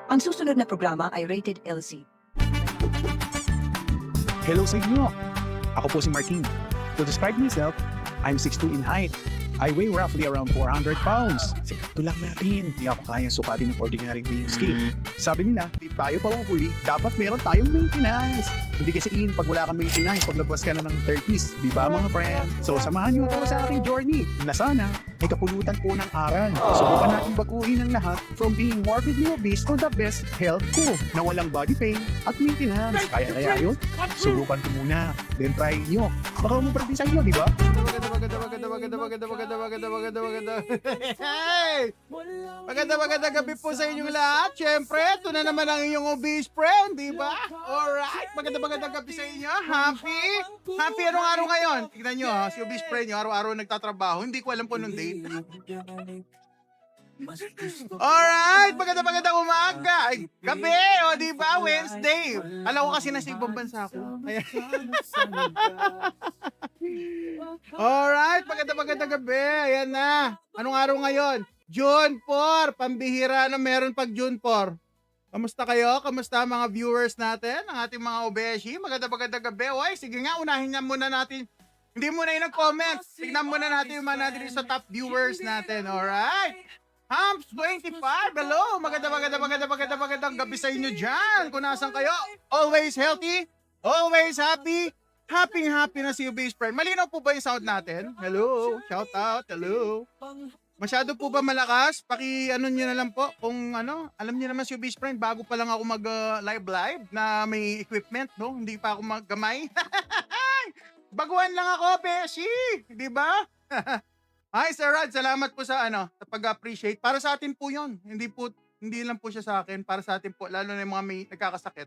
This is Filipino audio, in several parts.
Ang susunod na programa ay rated LC. Hello sa inyo! Ako po si Martin. To describe myself, I'm 6'2" in height. I weigh roughly around 400 pounds. Ito lang natin. Hindi ako kayang sukatin ng ordinary weighing scale. Sabi nila, di tayo pahuhuli, dapat meron tayong maintenance. Hindi kasi pag wala kang maintenance, paglabas ka na ng 30s. Di ba mga friend? So samahan niyo ako sa aking journey na sana may kapulutan po ng aral. Subukan natin baguhin ang lahat from being morbidly obese to the best health ko na walang body pain at maintenance. Kaya yun? Subukan ko muna. Then try nyo. Baka umuprati sa inyo, di ba? Hey! Magandang gabi po sa inyong lahat. Siyempre, ito na naman ang inyong obese friend, di ba? Alright, magandang gabi sa inyo. Happy? Happy anong araw ngayon? Tignan nyo ha, si obese friend nyo, araw-araw nagtatrabaho. Hindi ko alam po nung date. Alright, magandang umaga. Ay, gabi, o di ba? Wednesday. Alam ko kasi nasa ibang bansa ako. Ayan. Alright, magandang gabi. Ayan na. Anong araw ngayon? June 4. Pambihira na meron pag June 4. Kamusta kayo? Kamusta mga viewers natin? Ang ating mga obeshi? Magandang gabi. Oy, sige nga, unahin na muna natin. Hindi muna yung nag-comment. Tignan muna natin yung mga natin sa top viewers natin. Alright. Humps 25. Hello. Magandang gabi sa inyo dyan. Kung nasan kayo. Always healthy. Always happy. Happy na si base friend. Malinaw po ba yung sound natin? Hello. Shout out. Hello. Masyado po ba malakas? Ano nyo na lang po kung ano. Alam niyo naman si base friend, bago pa lang ako mag live na may equipment, no? Hindi pa ako maggamay. Baguhan lang ako, Beshi. Di ba? Hi, Sir Rod. Salamat po sa sa pag-appreciate. Para sa atin po 'yon. Hindi lang po siya sa akin, para sa atin po, lalo na yung mga may nagkakasakit.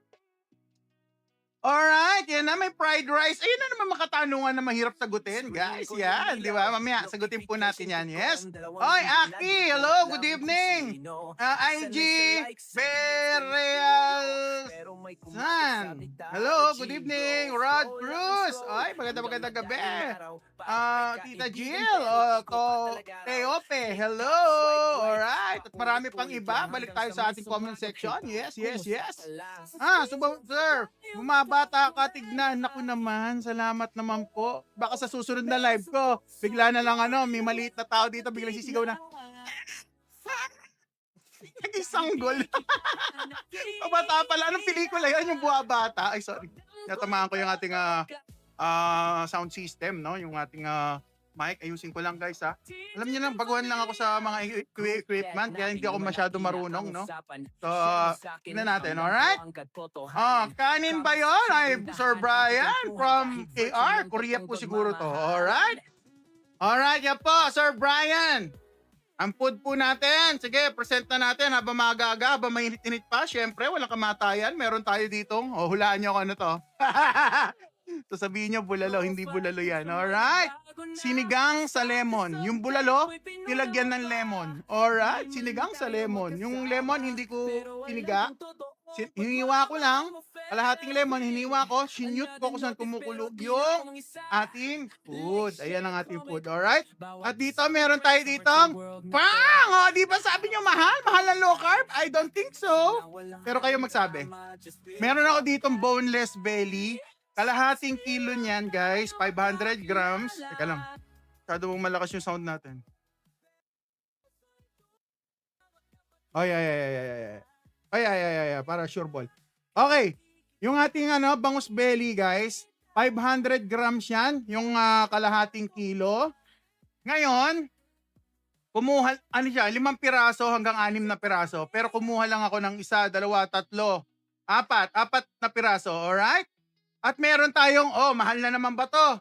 Alright, yan na, may fried rice. Ayun na naman makatanungan na mahirap sagutin, guys. Yan, di ba? Mamaya, sagutin po natin yan, yes? Oy, Aki, hello, good evening. IG, Bereal San. Hello, good evening. Rod Cruz. Oy, magandang gabi. Tita Jill, Teope, hello. Alright, at marami pang iba. Balik tayo sa ating comment section. Yes. Sir, bumabata ka, tignan. Naku naman, salamat naman po. Baka sa susunod na live ko, bigla na lang may maliit na tao dito, biglang sisigaw na. Nag-isanggol. Pabata pala. Anong pelikula yan? Yung buwabata. Ay, sorry. Natamaan ko yung ating sound system, no? Yung ating mic. Ayusin ko lang, guys, ha? Alam niyo na, baguhan lang ako sa mga equipment, kaya hindi ako masyado marunong, no? So, tignan natin, alright? Kanin ba yun? Ay, Sir Brian from AR. Korea po siguro to, alright? Alright, yan po, Sir Brian. Ang food po natin. Sige, present na natin habang magaga, habang mainit-init pa. Siyempre, walang kamatayan. Meron tayo ditong, hulaan niyo kung ano to. So sabihin niyo bulalo, hindi bulalo yan. Alright? Sinigang sa lemon. Yung bulalo, nilagyan ng lemon. Alright? Sinigang sa lemon. Yung lemon, hindi ko siniga. Hiniwa ko lang. Kalahating lemon, hiniwa ko. Sinyut ko kung saan kumukulog yung ating food. Ayan ang ating food. Alright? At dito, meron tayo ditong pang! O, di ba sabi niyo mahal? Mahal ng low carb? I don't think so. Pero kayo magsabi. Meron ako ditong boneless belly. Kalahating kilo niyan, guys. 500 grams. Teka lang. Masyado mong malakas yung sound natin. Ay. Para sure ball. Okay. Yung ating bangus belly, guys. 500 grams yan. Yung kalahating kilo. Ngayon, kumuha, 5 piraso hanggang 6 na piraso. Pero kumuha lang ako ng 1, 2, 3, 4 na piraso. Alright? At meron tayong, mahal na naman ba to?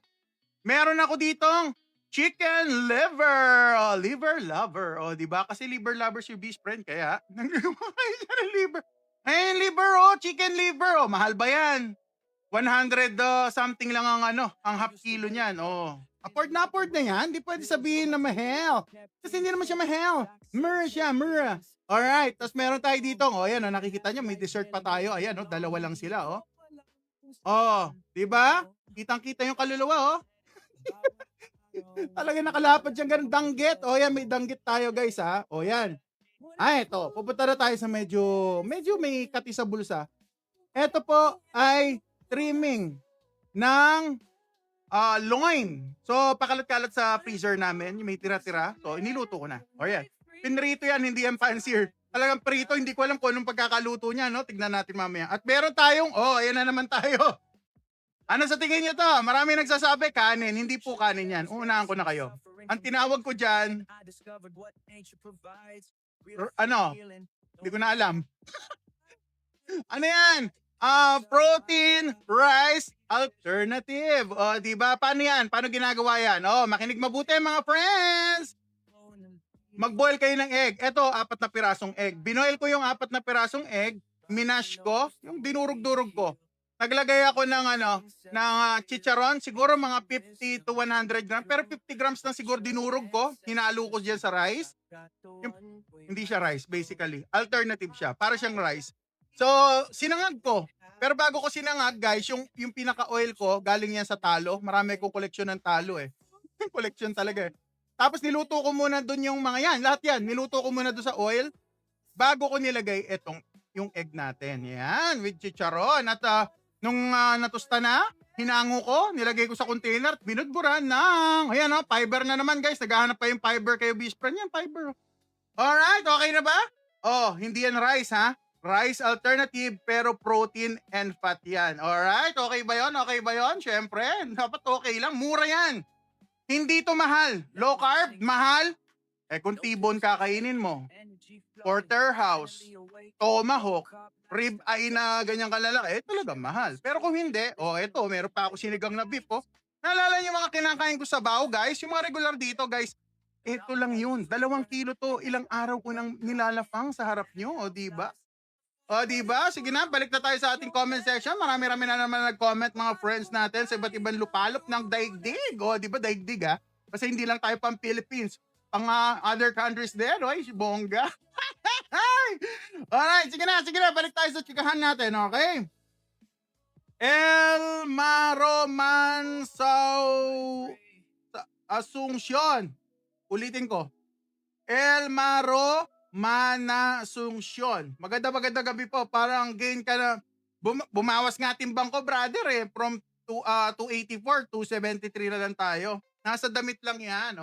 Meron ako ditong chicken liver. Liver lover. Di ba? Kasi liver lover si best friend. Kaya, liver. Ay, liver, chicken liver. Mahal ba yan? 100 something lang ang half kilo niyan. Afford na yan. Di pwede sabihin na mahal. Kasi hindi naman siya mahal. Mura siya. Alright. Tapos meron tayo dito. Ayan, nakikita niyo, may dessert pa tayo. Ayan, dalawa lang sila, di ba? Kitang-kita yung kaluluwa, Talaga nakalapad siyang ganun. Danggit. Yan, may danggit tayo, guys, ha? Yan. Ito. Pupunta na tayo sa medyo may kati sa bulsa. Ito po ay trimming ng loin. So, pakalat-kalat sa freezer namin. Yung may tira-tira. So, iniluto ko na. O yan. Pinrito yan, hindi yan fancier. Talagang prito, hindi ko alam kung anong pagkakaluto niya, no? Tignan natin mamaya. At meron tayong, ayan na naman tayo. Ano sa tingin niyo to? Marami nagsasabi, kanin. Hindi po kanin yan. Uunahan ko na kayo. Ang tinawag ko dyan, hindi ko na alam. Ano yan? Protein rice alternative. O, di ba? Paano yan? Paano ginagawa yan? Makinig mabuti mga friends. Mag-boil kayo ng egg. Ito, 4 na pirasong egg. Binoil ko yung 4 na pirasong egg. Minash ko. Yung dinurog-durog ko. Naglagay ako ng chicharon. Siguro mga 50 to 100 grams. Pero 50 grams na siguro dinurog ko. Hinalo ko dyan sa rice. Hindi siya rice, basically. Alternative siya. Para siyang rice. So, sinangag ko. Pero bago ko sinangag, guys, yung pinaka-oil ko, galing yan sa talo. Marami kong koleksyon ng talo eh. Koleksyon talaga eh. Tapos niluto ko muna doon yung mga yan. Lahat yan. Niluto ko muna doon sa oil. Bago ko nilagay yung egg natin. Yan, with chicharon. At nung natusta na, hinango ko, nilagay ko sa container, binudburan ng, ayan fiber na naman guys. Naghahanap pa yung fiber kayo, Bispran. Yan, fiber. Alright, okay na ba? Hindi yan rice ha. Rice alternative pero protein and fat yan. Alright, okay ba yon? Okay ba yon? Syempre, dapat okay lang. Mura yan. Hindi to mahal. Low carb, mahal. Kung T-bone kakainin mo. Porterhouse, tomahawk, rib eye na ganyan kalalaki, talaga mahal. Pero kung hindi, eto, meron pa ako sinigang na beef, Naalala niyo mga kinakain ko sa bao, guys? Yung mga regular dito, guys, ito lang yun. 2 kilo to. Ilang araw ko nang nilalafang sa harap nyo, diba? Diba? Sige na, balik na tayo sa ating comment section. Marami-rami na naman nag-comment mga friends natin sa iba't ibang lupalop ng daigdig. Diba daigdig Kasi hindi lang tayo pang Philippines. Pang other countries din, bongga. Alright, sige na, balik tayo sa chikahan natin, okay? El Maroman Asuncion. Ulitin ko. El Maro Manasuncion. Maganda gabi po. Parang gain ka na. Bumawas nga timbang ko, brother From 284, 273 na lang tayo. Nasa damit lang yan,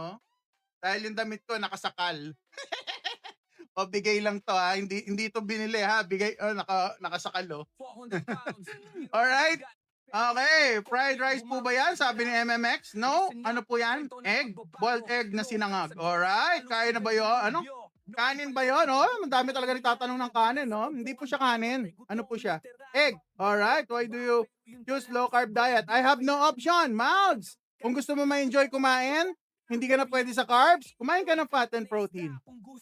Dahil yung damit ko nakasakal. Bigay lang to Hindi to binili Bigay, nakasakal Alright. Okay, fried rice po ba yan? Sabi ni MMX. No? Ano po yan? Egg? Boiled egg na sinangag. Alright, kaya na ba yun? Kanin ba yun? Madami talaga nagtatanong ng kanin, Hindi po siya kanin. Ano po siya? Egg. Alright, why do you choose low carb diet? I have no option, Mouths. Kung gusto mo ma-enjoy kumain, hindi ka na pwede sa carbs, kumain ka ng fat and protein.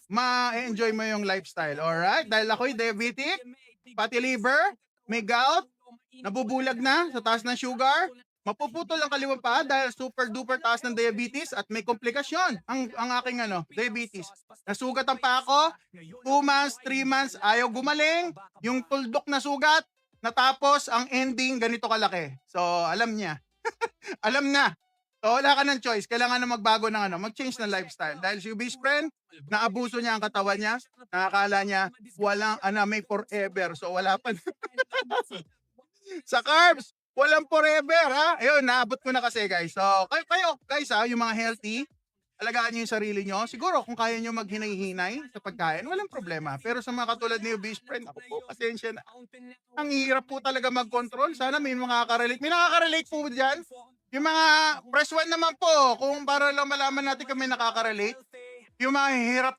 Ma-enjoy mo yung lifestyle, alright? Dahil ako'y diabetic, fatty liver, may gout, nabubulag na sa taas ng sugar, mapuputol ang kaliwang paa dahil super duper taas ng diabetes at may komplikasyon ang aking diabetes. Nasugat ang paa ko, 2 months, 3 months, ayaw gumaling, yung tuldok na sugat, natapos ang ending ganito kalaki. So, alam niya. Alam na. So, wala ka ng choice. Kailangan na magbago ng mag-change ng lifestyle. Dahil si best friend, naabuso niya ang katawan niya, nakakala niya, walang may forever. So, wala pa. Sa carbs, walang forever, Ayun, naabot ko na kasi, guys. So, kayo guys, yung mga healthy, alagaan niyo yung sarili niyo. Siguro, kung kaya niyo maghinay-hinay sa pagkain, walang problema. Pero sa mga katulad ni best friend, ako po, pasensya na. Ang hirap po talaga mag-control. Sana may makaka-relate. May nakaka-relate po dyan. Yung mga press 1 naman po, kung para lang malaman natin kami nakaka-relate. Yung mga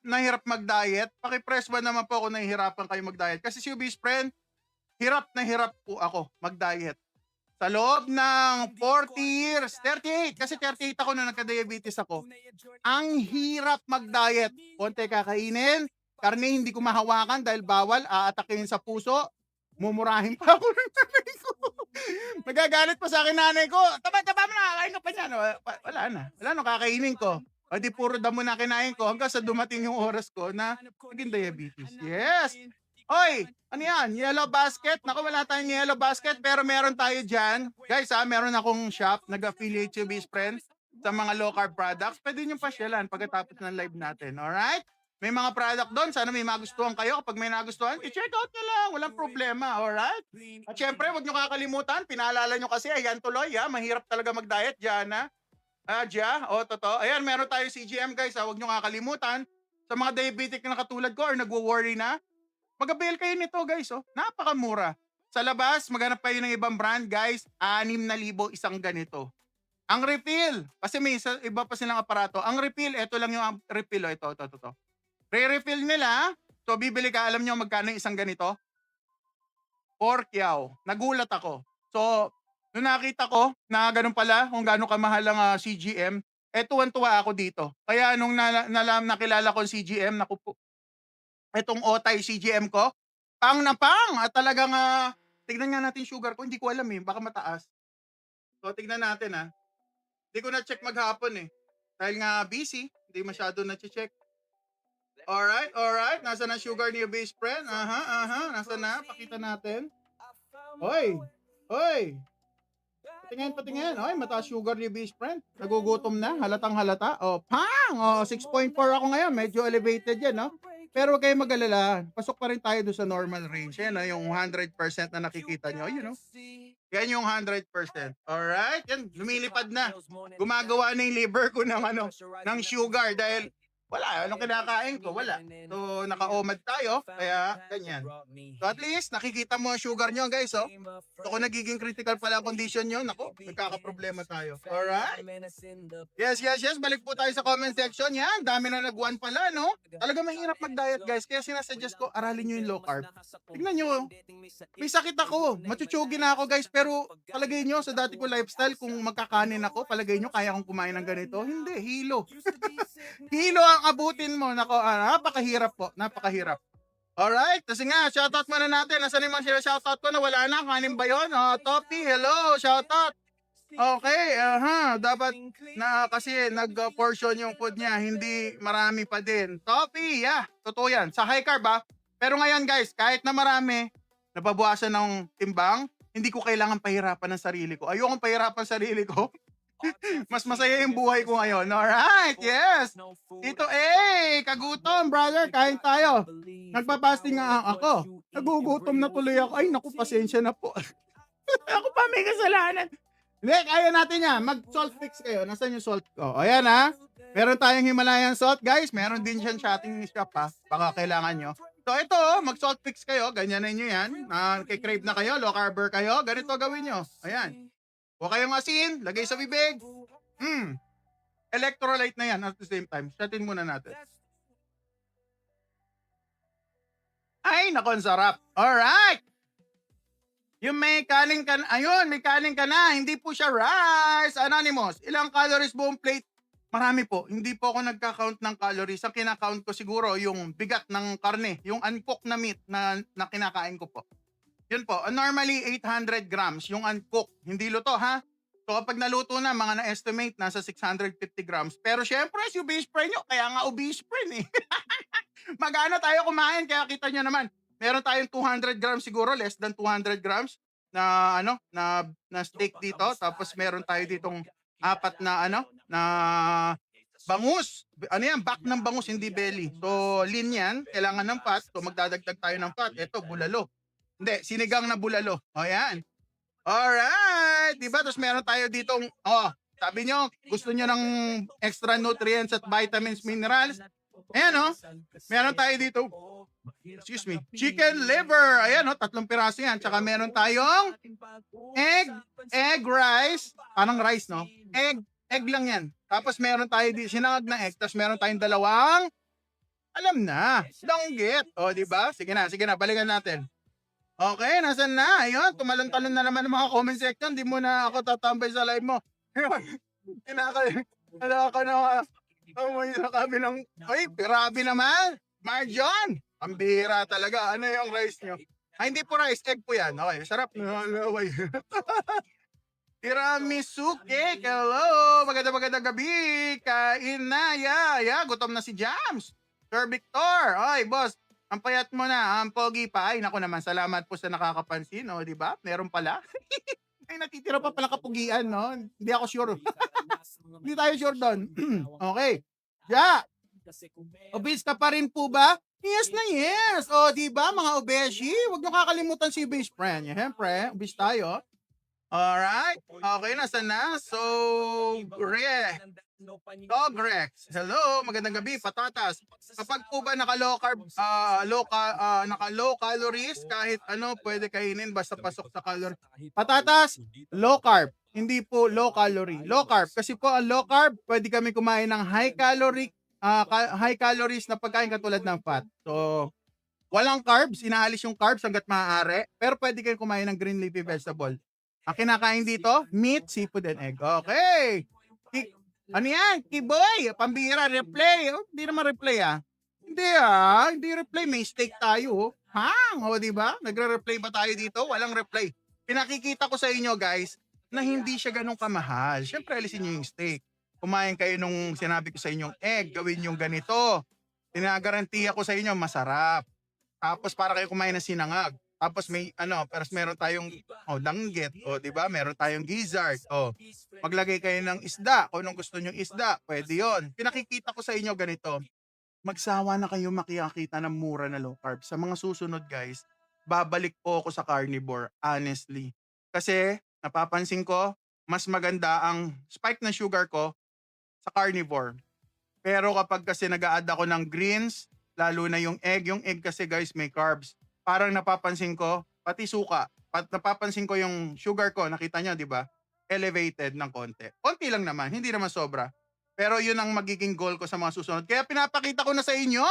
hirap mag-diet, paki-press 1 naman po ako nahihirapan kayo mag-diet. Kasi si best friend, hirap na hirap po ako mag-diet. Sa loob ng 40 years, 38, kasi 38 ako na nagka-diabetes ako. Ang hirap mag-diet. Konti kakainin, karne hindi ko mahawakan dahil bawal, aatakin sa puso, mumurahin pa ako ng nanay ko. Nagagalit pa sa akin nanay ko, taba mo na, kain ka pa niyan. Wala na, kakainin ko. O di puro damo na kinain ko hanggang sa dumating yung oras ko na naging diabetes. Yes! Oy, ano yan? Yellow basket? Naku, wala tayong yellow basket pero meron tayo dyan. Guys meron akong shop, nag-affiliate to Best Friends sa mga low carb products. Pwede nyo pasyalan pagkatapos ng live natin, alright? May mga product doon. Sana may magustuhan kayo. Kapag may nagustuhan, i-check out nyo lang. Walang problema. Alright? At syempre, huwag nyo kakalimutan. Pinaalala nyo kasi, ayan tuloy, mahirap talaga mag-diet dyan, ha? Totoo. Ayan, meron tayo CGM, guys. Huwag nyo kakalimutan. Sa mga diabetic na katulad ko or nagwo-worry na, mag-avail kayo nito, guys. Napakamura. Sa labas, maghanap kayo ng ibang brand, guys. 6,000 isang ganito. Ang refill, kasi may iba pa silang aparato. Ang refill, ito lang yung refill. Ito. Re-refill nila. So, bibili ka, alam nyo magkano yung isang ganito? 4 kyaw. Nagulat ako. So, nung nakita ko na ganun pala, kung gano'ng kamahal ang CGM, tuwan-tuwa ako dito. Kaya nung nakilala ko ang CGM, naku po, itong Otay CGM ko, pang na pang. At talagang, tignan nga natin sugar ko. Hindi ko alam baka mataas. So, tignan natin Hindi ko na-check maghapon Dahil nga busy, hindi masyado na-check. Alright. Nasa na sugar ni best friend? Nasa na? Pakita natin. Hoy! Patingin. Hoy, mataas sugar ni best friend. Nagugutom na. Halatang halata. Pang! 6.4 ako ngayon. Medyo elevated yan, no? Pero huwag kayong mag-alala. Pasok pa rin tayo doon sa normal range. Yan, yung 100% na nakikita nyo. Yan yung 100%. Alright? Yan, lumilipad na. Gumagawa na yung liver ko ng sugar dahil wala. Anong kinakain ko? Wala. So, naka-OMAD tayo. Kaya, ganyan. So, at least, nakikita mo ang sugar nyo, guys. So, kung nagiging critical pala ang condition nyo, naku, nagkakaproblema tayo. Alright? Yes. Balik po tayo sa comment section. Yan, dami na nag-1 pala, no? Talaga mahirap mag-diet, guys. Kaya sinasuggest ko, aralin nyo yung low carb. Tignan nyo, may sakit ako. Machuchugi na ako, guys. Pero, palagay nyo, sa dati ko lifestyle, kung magkakanin ako, palagay nyo, kaya akong kumain ng ganito. Hindi, hilo. Hilo ang abutin mo. Nako, napakahirap po. Napakahirap. Alright, kasi nga, shoutout muna natin. Nasaan yung mga shoutout ko na wala na? Kanin ba yun? Topi, hello, shoutout. Okay, dapat na kasi nag-portion yung food niya, hindi marami pa din. Topi, totoo yan. Sa high carb Pero ngayon guys, kahit na marami, nababawasan ng timbang, hindi ko kailangan pahirapan ng sarili ko. Ayokong pahirapan ng sarili ko. Mas masaya yung buhay ko ngayon. Alright, yes. Ito, kagutom, brother. Kain tayo. Nagpa-fasting nga ako. Nagugutom na tuloy ako. Ay, naku, pasensya na po. Ako pa may kasalanan. Hindi, kaya natin yan. Mag-salt fix kayo. Nasaan yung salt ko? Ayan Meron tayong Himalayan salt, guys. Meron din siyang shotting shop Baka kailangan nyo. So ito, mag-salt fix kayo. Ganyan na nyo yan. Kay-crave na kayo, low carber kayo. Ganito gawin nyo. Ayan. Huwag kayong asin, lagay sa bibig. Electrolyte na yan at the same time. Shotin muna natin. Ay, naku, ang sarap. Alright! Yung may kanin ka na, ayun, may kanin ka na. Hindi po siya rice. Anonymous, ilang calories buong plate? Marami po. Hindi po ako nagka-count ng calories. Ang kinakount ko siguro yung bigat ng karne, yung uncooked na meat na kinakain ko po. Yun po, normally 800 grams yung uncooked. Hindi luto So kapag naluto na, mga na-estimate, nasa 650 grams. Pero syempre, si obese friend nyo, kaya nga obese friend Magano tayo kumain, kaya kita nyo naman. Meron tayong 200 grams siguro, less than 200 grams na na steak dito. Tapos meron tayo ditong 4 na bangus. Back ng bangus, hindi belly. So lean yan, kailangan ng fat. So magdadagdag tayo ng fat. Ito, bulalo. Hindi, sinigang na bulalo. Yan. Alright. Diba? Tapos meron tayo ditong, sabi nyo, gusto nyo ng extra nutrients at vitamins, minerals. Ayan, meron tayo dito, chicken liver. Ayan, 3 piraso yan. Tsaka meron tayong egg rice. Parang rice, no? Egg lang yan. Tapos meron tayo dito, sinangag na egg. Tapos meron tayong 2, alam na, longgit. Diba? Sige na, balikan natin. Okay, nasan na? Ayun, tumalon-talon na naman ng mga comment section. Di mo na ako tatambay sa live mo. Kinaka na kami ng, ay, grabe naman. Marjon, ang bihira talaga. Ano yung rice nyo? Hindi po rice, egg po yan. Okay, sarap. Tiramisu cake. Hello, magandang gabi. Kain na, gutom na si Jams. Sir Victor, ay, boss. Ang payat mo na, ang pogi pa. Ay, naku naman, salamat po sa nakakapansin, di ba? Meron pala. Ay, natitira pa pala kapugian, no? Hindi ako sure. Hindi tayo sure doon. Okay. Obese ka pa rin po ba? Yes na yes. O, di ba mga obeshi? Huwag niyo kakalimutan si best friend. Siyempre, obese tayo. Alright. Okay, nasa na? So, Dogrex. Hello, magandang gabi, patatas. Kapag po ba naka-low carb, naka-low calories, kahit ano, pwede kainin basta pasok sa calorie. Patatas, low carb. Hindi po low calorie. Low carb. Kasi po ang low carb, pwede kami kumain ng high calories na pagkain katulad ng fat. So, walang carbs, inaalis yung carbs hanggat maaari. Pero pwede kayo kumain ng green leafy vegetable. Ang kinakain dito, meat, seafood, and egg. Okay. Ano yan? Kiboy, pambira, replay. Oh, hindi naman replay Hindi replay. May steak tayo. Hang, o diba? Nagre-replay ba tayo dito? Walang replay. Pinakikita ko sa inyo guys na hindi siya ganun kamahal. Siyempre, alisin nyo yung steak. Kumain kayo nung sinabi ko sa inyong egg, gawin yung ganito. Tinagarantiya ko sa inyo, masarap. Tapos para kayo kumain ng sinangag. Tapos may pero meron tayong danggit, di ba? Meron tayong gizzard. Maglagay kayo ng isda. Kung anong gusto niyo isda, pwede 'yon. Pinakikita ko sa inyo ganito. Magsawa na kayo makikita ng mura na low carb. Sa mga susunod, guys, babalik po ako sa carnivore, honestly. Kasi napapansin ko, mas maganda ang spike ng sugar ko sa carnivore. Pero kapag kasi nag-a-add ako ng greens, lalo na yung egg kasi guys may carbs. Parang napapansin ko, pati suka, napapansin ko yung sugar ko, nakita nyo, di ba? Elevated ng konti. Konti lang naman, hindi naman sobra. Pero yun ang magiging goal ko sa mga susunod. Kaya pinapakita ko na sa inyo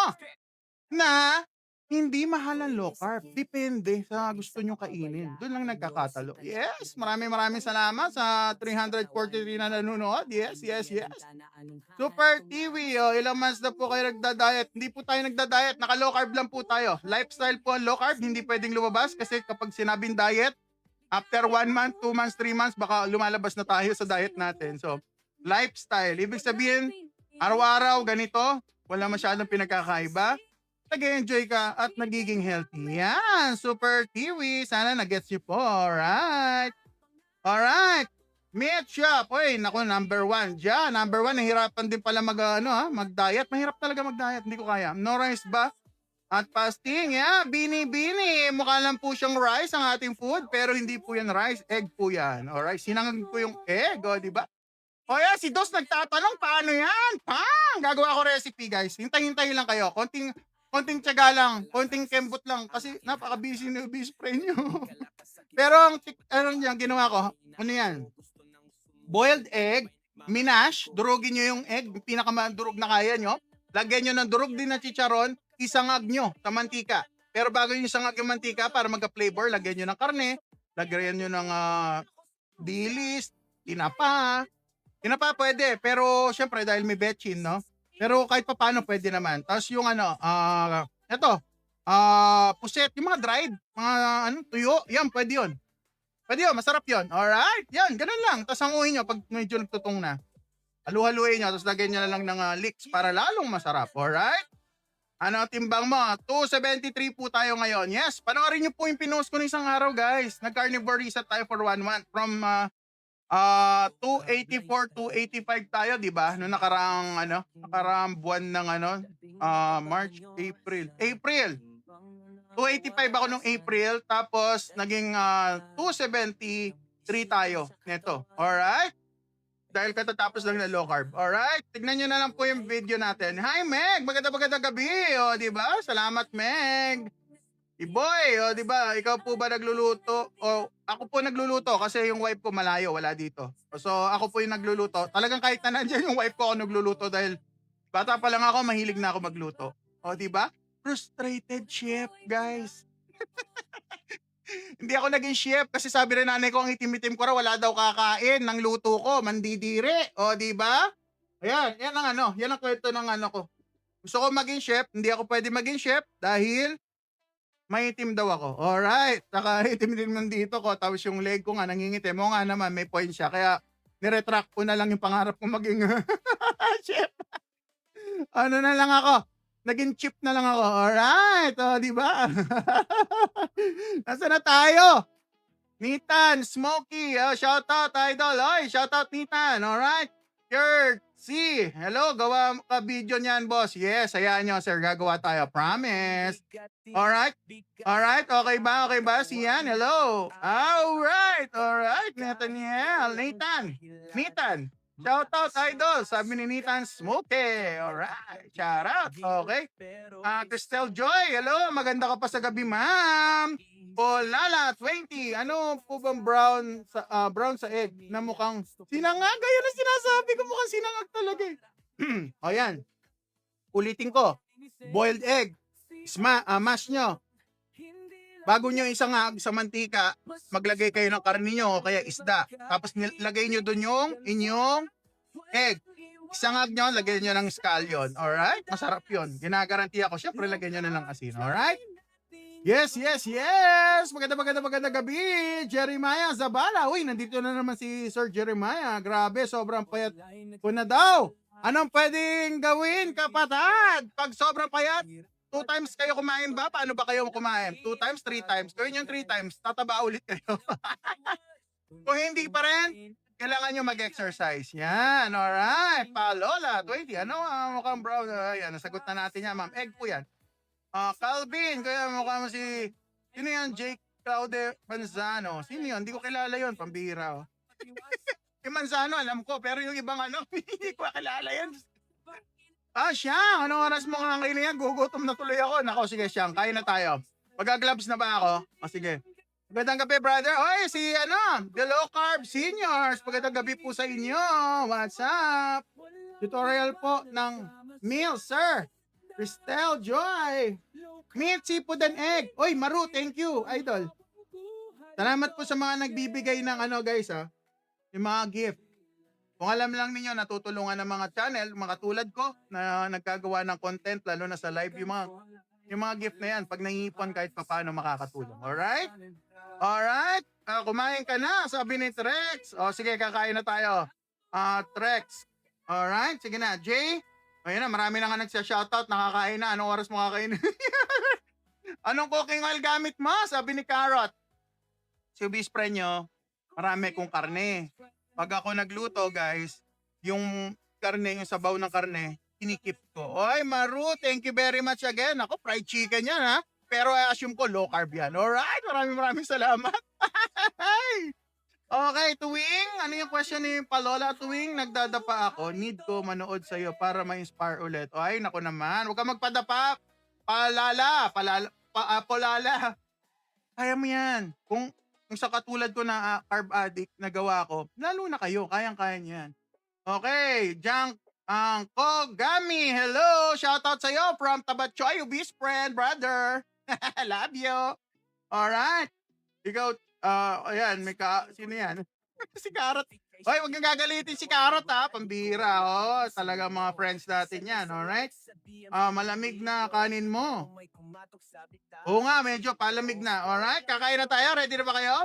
na hindi mahal ang low carb. Depende sa gusto nyo kainin. Doon lang nagkakatalo. Yes, maraming salamat sa 343 na nanonood. Yes. Super TV, ilang months na po kayo nagda-diet. Hindi po tayo nagda-diet, naka-low carb lang po tayo. Lifestyle po ang low carb, hindi pwedeng lumabas kasi kapag sinabing diet, after 1 month, 2 months, 3 months, baka lumalabas na tayo sa diet natin. So, lifestyle. Ibig sabihin, araw-araw, ganito, wala masyadong pinagkakaiba. Nag-enjoy ka at nagiging healthy. Yan, Super TV. Sana nag-gets nyo po. Alright. Meat shop. Uy, naku, number 1. Diyan, number 1. Nahirapan din pala mag-diet. Mahirap talaga mag-diet. Hindi ko kaya. No rice ba? At fasting. Yeah, bini. Mukha lang po siyang rice ang ating food. Pero hindi po yan rice. Egg po yan. Alright. Sinangag po yung egg. O, diba? O yan, si Dos nagtatanong, paano yan? Gagawa ko recipe, guys. Hintay lang kayo. Konting tiyaga lang, konting kembot lang kasi napaka-busy na busy friend nyo. Pero ang ginawa ko, ano yan? Boiled egg, minash, durugin nyo yung egg, pinakamadurog na kaya nyo. Lagyan nyo ng durog din na chicharon, isangag nyo sa mantika. Pero bago nyo isangag yung mantika para magka-flavor, lagyan nyo ng karne, lagyan nyo ng dilis, tinapa. Tinapa pwede, pero syempre dahil may betchin, no? Pero kahit pa paano pwede naman. Tapos yung puset, yung mga dried, tuyo, yan, pwede yun. Masarap yun. Alright, yan, ganun lang. Tapos hanguhin nyo pag medyo nagtutong na. Halu-haluin nyo, tapos lagyan nyo na lang ng leeks para lalong masarap. Alright? Timbang mo? 273 po tayo ngayon. Yes, panoorin nyo po yung pinost ko ng isang araw, guys. Nag-carnivore reset tayo for 1 month. From 284, 285 tayo, di ba? Noong nakaraang buwan ng March, April. 285 ako nung April, tapos naging 273 tayo neto. Alright? Dahil katatapos lang na low carb. Alright? Tignan nyo na lang po yung video natin. Hi, Meg! Magandang gabi. O, di ba? Salamat, Meg. Iboy, di ba? Ikaw po ba nagluluto? O, ako po nagluluto kasi yung wife ko malayo, wala dito. So, ako po yung nagluluto. Talagang kahit na nandiyan yung wife ko, ako nagluluto dahil bata pa lang ako, mahilig na ako magluto. O, di ba? Frustrated chef, guys. Hindi ako naging chef kasi sabi rin nanay ko, ang itim-itim ko raw, wala daw kakain ng luto ko, mandidire. O, di ba? Ayan, yan ang kwento ng ko. Gusto ko maging chef, hindi ako pwede maging chef dahil may itim daw ako. Alright. Saka itim-itim nandito ko. Tapos yung leg ko nga nangingitim. O nga naman, may point siya. Kaya niretract ko na lang yung pangarap ko maging chef. Na lang ako. Naging chip na lang ako. Alright. O, di ba? Nasaan na tayo? Nitan, Smokey. Shout out, idol. Oy, shout out, Nitan. Alright. Kurt C. Hello, gawa ka video niyan, boss. Yes, hayaan nyo, sir. Gagawa tayo. Promise. Alright? Alright, okay ba? Okay ba? Siyan, hello. Alright. Nathaniel. Nathan. Shout out, idol. Sabi ni Nathan Smokey. Alright. Shout out. Okay. Cristel Joy. Hello. Maganda ka pa sa gabi, ma'am. Lala 20. Ano po bang brown sa egg na mukhang sinangag? Ayun ang sinasabi ko, mukhang sinangag talaga eh. O yan. Ulitin ko. Boiled egg. Mash nyo. Bago nyo isangag sa mantika, maglagay kayo ng karne nyo o kaya isda. Tapos lagay nyo dun yung inyong egg. Isangag nyo, lagay nyo ng scallion. Alright? Masarap yun. Ginagaranti ako. Siyempre, lagay nyo na ng asin. Alright? Yes. Maganda gabi. Jeremiah Zabala. Uy, nandito na naman si Sir Jeremiah. Grabe, sobrang payat ko na daw. Anong pwedeng gawin, kapatid? Pag sobrang payat, 2 times kayo kumain ba? Paano ba kayo kumain? 2 times, 3 times. Gawin yung 3 times, tataba ulit kayo. Kung hindi pa rin, kailangan nyo mag-exercise. Yan, alright. Palola, 20. Ano mukhang brown? Ayan, nasagot na natin yan, ma'am. Egg po yan. Calvin, kaya mukha mo si... Sino yan? Jake Claude Manzano. Sino yun? Hindi ko kilala yun. Pambihira. Yung Manzano, alam ko. Pero yung ibang hindi ko kilala yan. Siyang, anong oras mo nga kainin yan? Gugutom na tuloy ako. Nako, sige Siyang, kain na tayo. Mag-gloves na ba ako? Sige. Magandang gabi, brother. Oy, si The Low Carb Seniors. Magandang gabi po sa inyo. What's up? Tutorial po ng meal, sir. Cristel Joy. Meat, seafood, and egg. Oy, Maru, thank you, idol. Salamat po sa mga nagbibigay ng guys, yung mga gift. Kung alam lang ninyo, natutulungan ng mga channel, mga tulad ko, na nagkagawa ng content, lalo na sa live, yung mga gift na yan, pag nangipon kahit paano makakatulong. Alright? Alright? Kumain ka na, sabi ni Trex. Sige, kakain na tayo. Trex. Alright? Sige na. Jay? Ayun na, marami na nga nagsya-shoutout, nakakain na. Anong oras mo kakain? Anong cooking oil gamit mo? Sabi ni Carrot. Si Bispre nyo, marami kong karne. Pag ako nagluto, guys, yung karne, yung sabaw ng karne, kinikip ko. Oy, Maru, thank you very much again. Ako, fried chicken yan, ha? Pero I assume ko, low carb yan. Alright, maraming salamat. Okay, Tuwing, ano yung question ni Palola? Tuwing, nagdadapa ako, need ko manood sa'yo para ma-inspire ulit. Ay, naku naman, huwag ka magpadapa. Polala. Kaya mo yan. Kung sa katulad ko na carb addict na gawa ko, lalo na kayo, kayang-kaya niyan. Okay, Junk Kogami, hello! Shoutout sa'yo from Tabatchoy, Ubis friend, brother. Love you. Alright. Ikaw, ayan, sino yan? Si Carrot. Hoy, wag kang gagalitin si Carrot pambira. Talaga mga friends natin yan, alright? Malamig na kanin mo. Oo nga, medyo palamig na. Alright, kakain na tayo. Ready na ba kayo?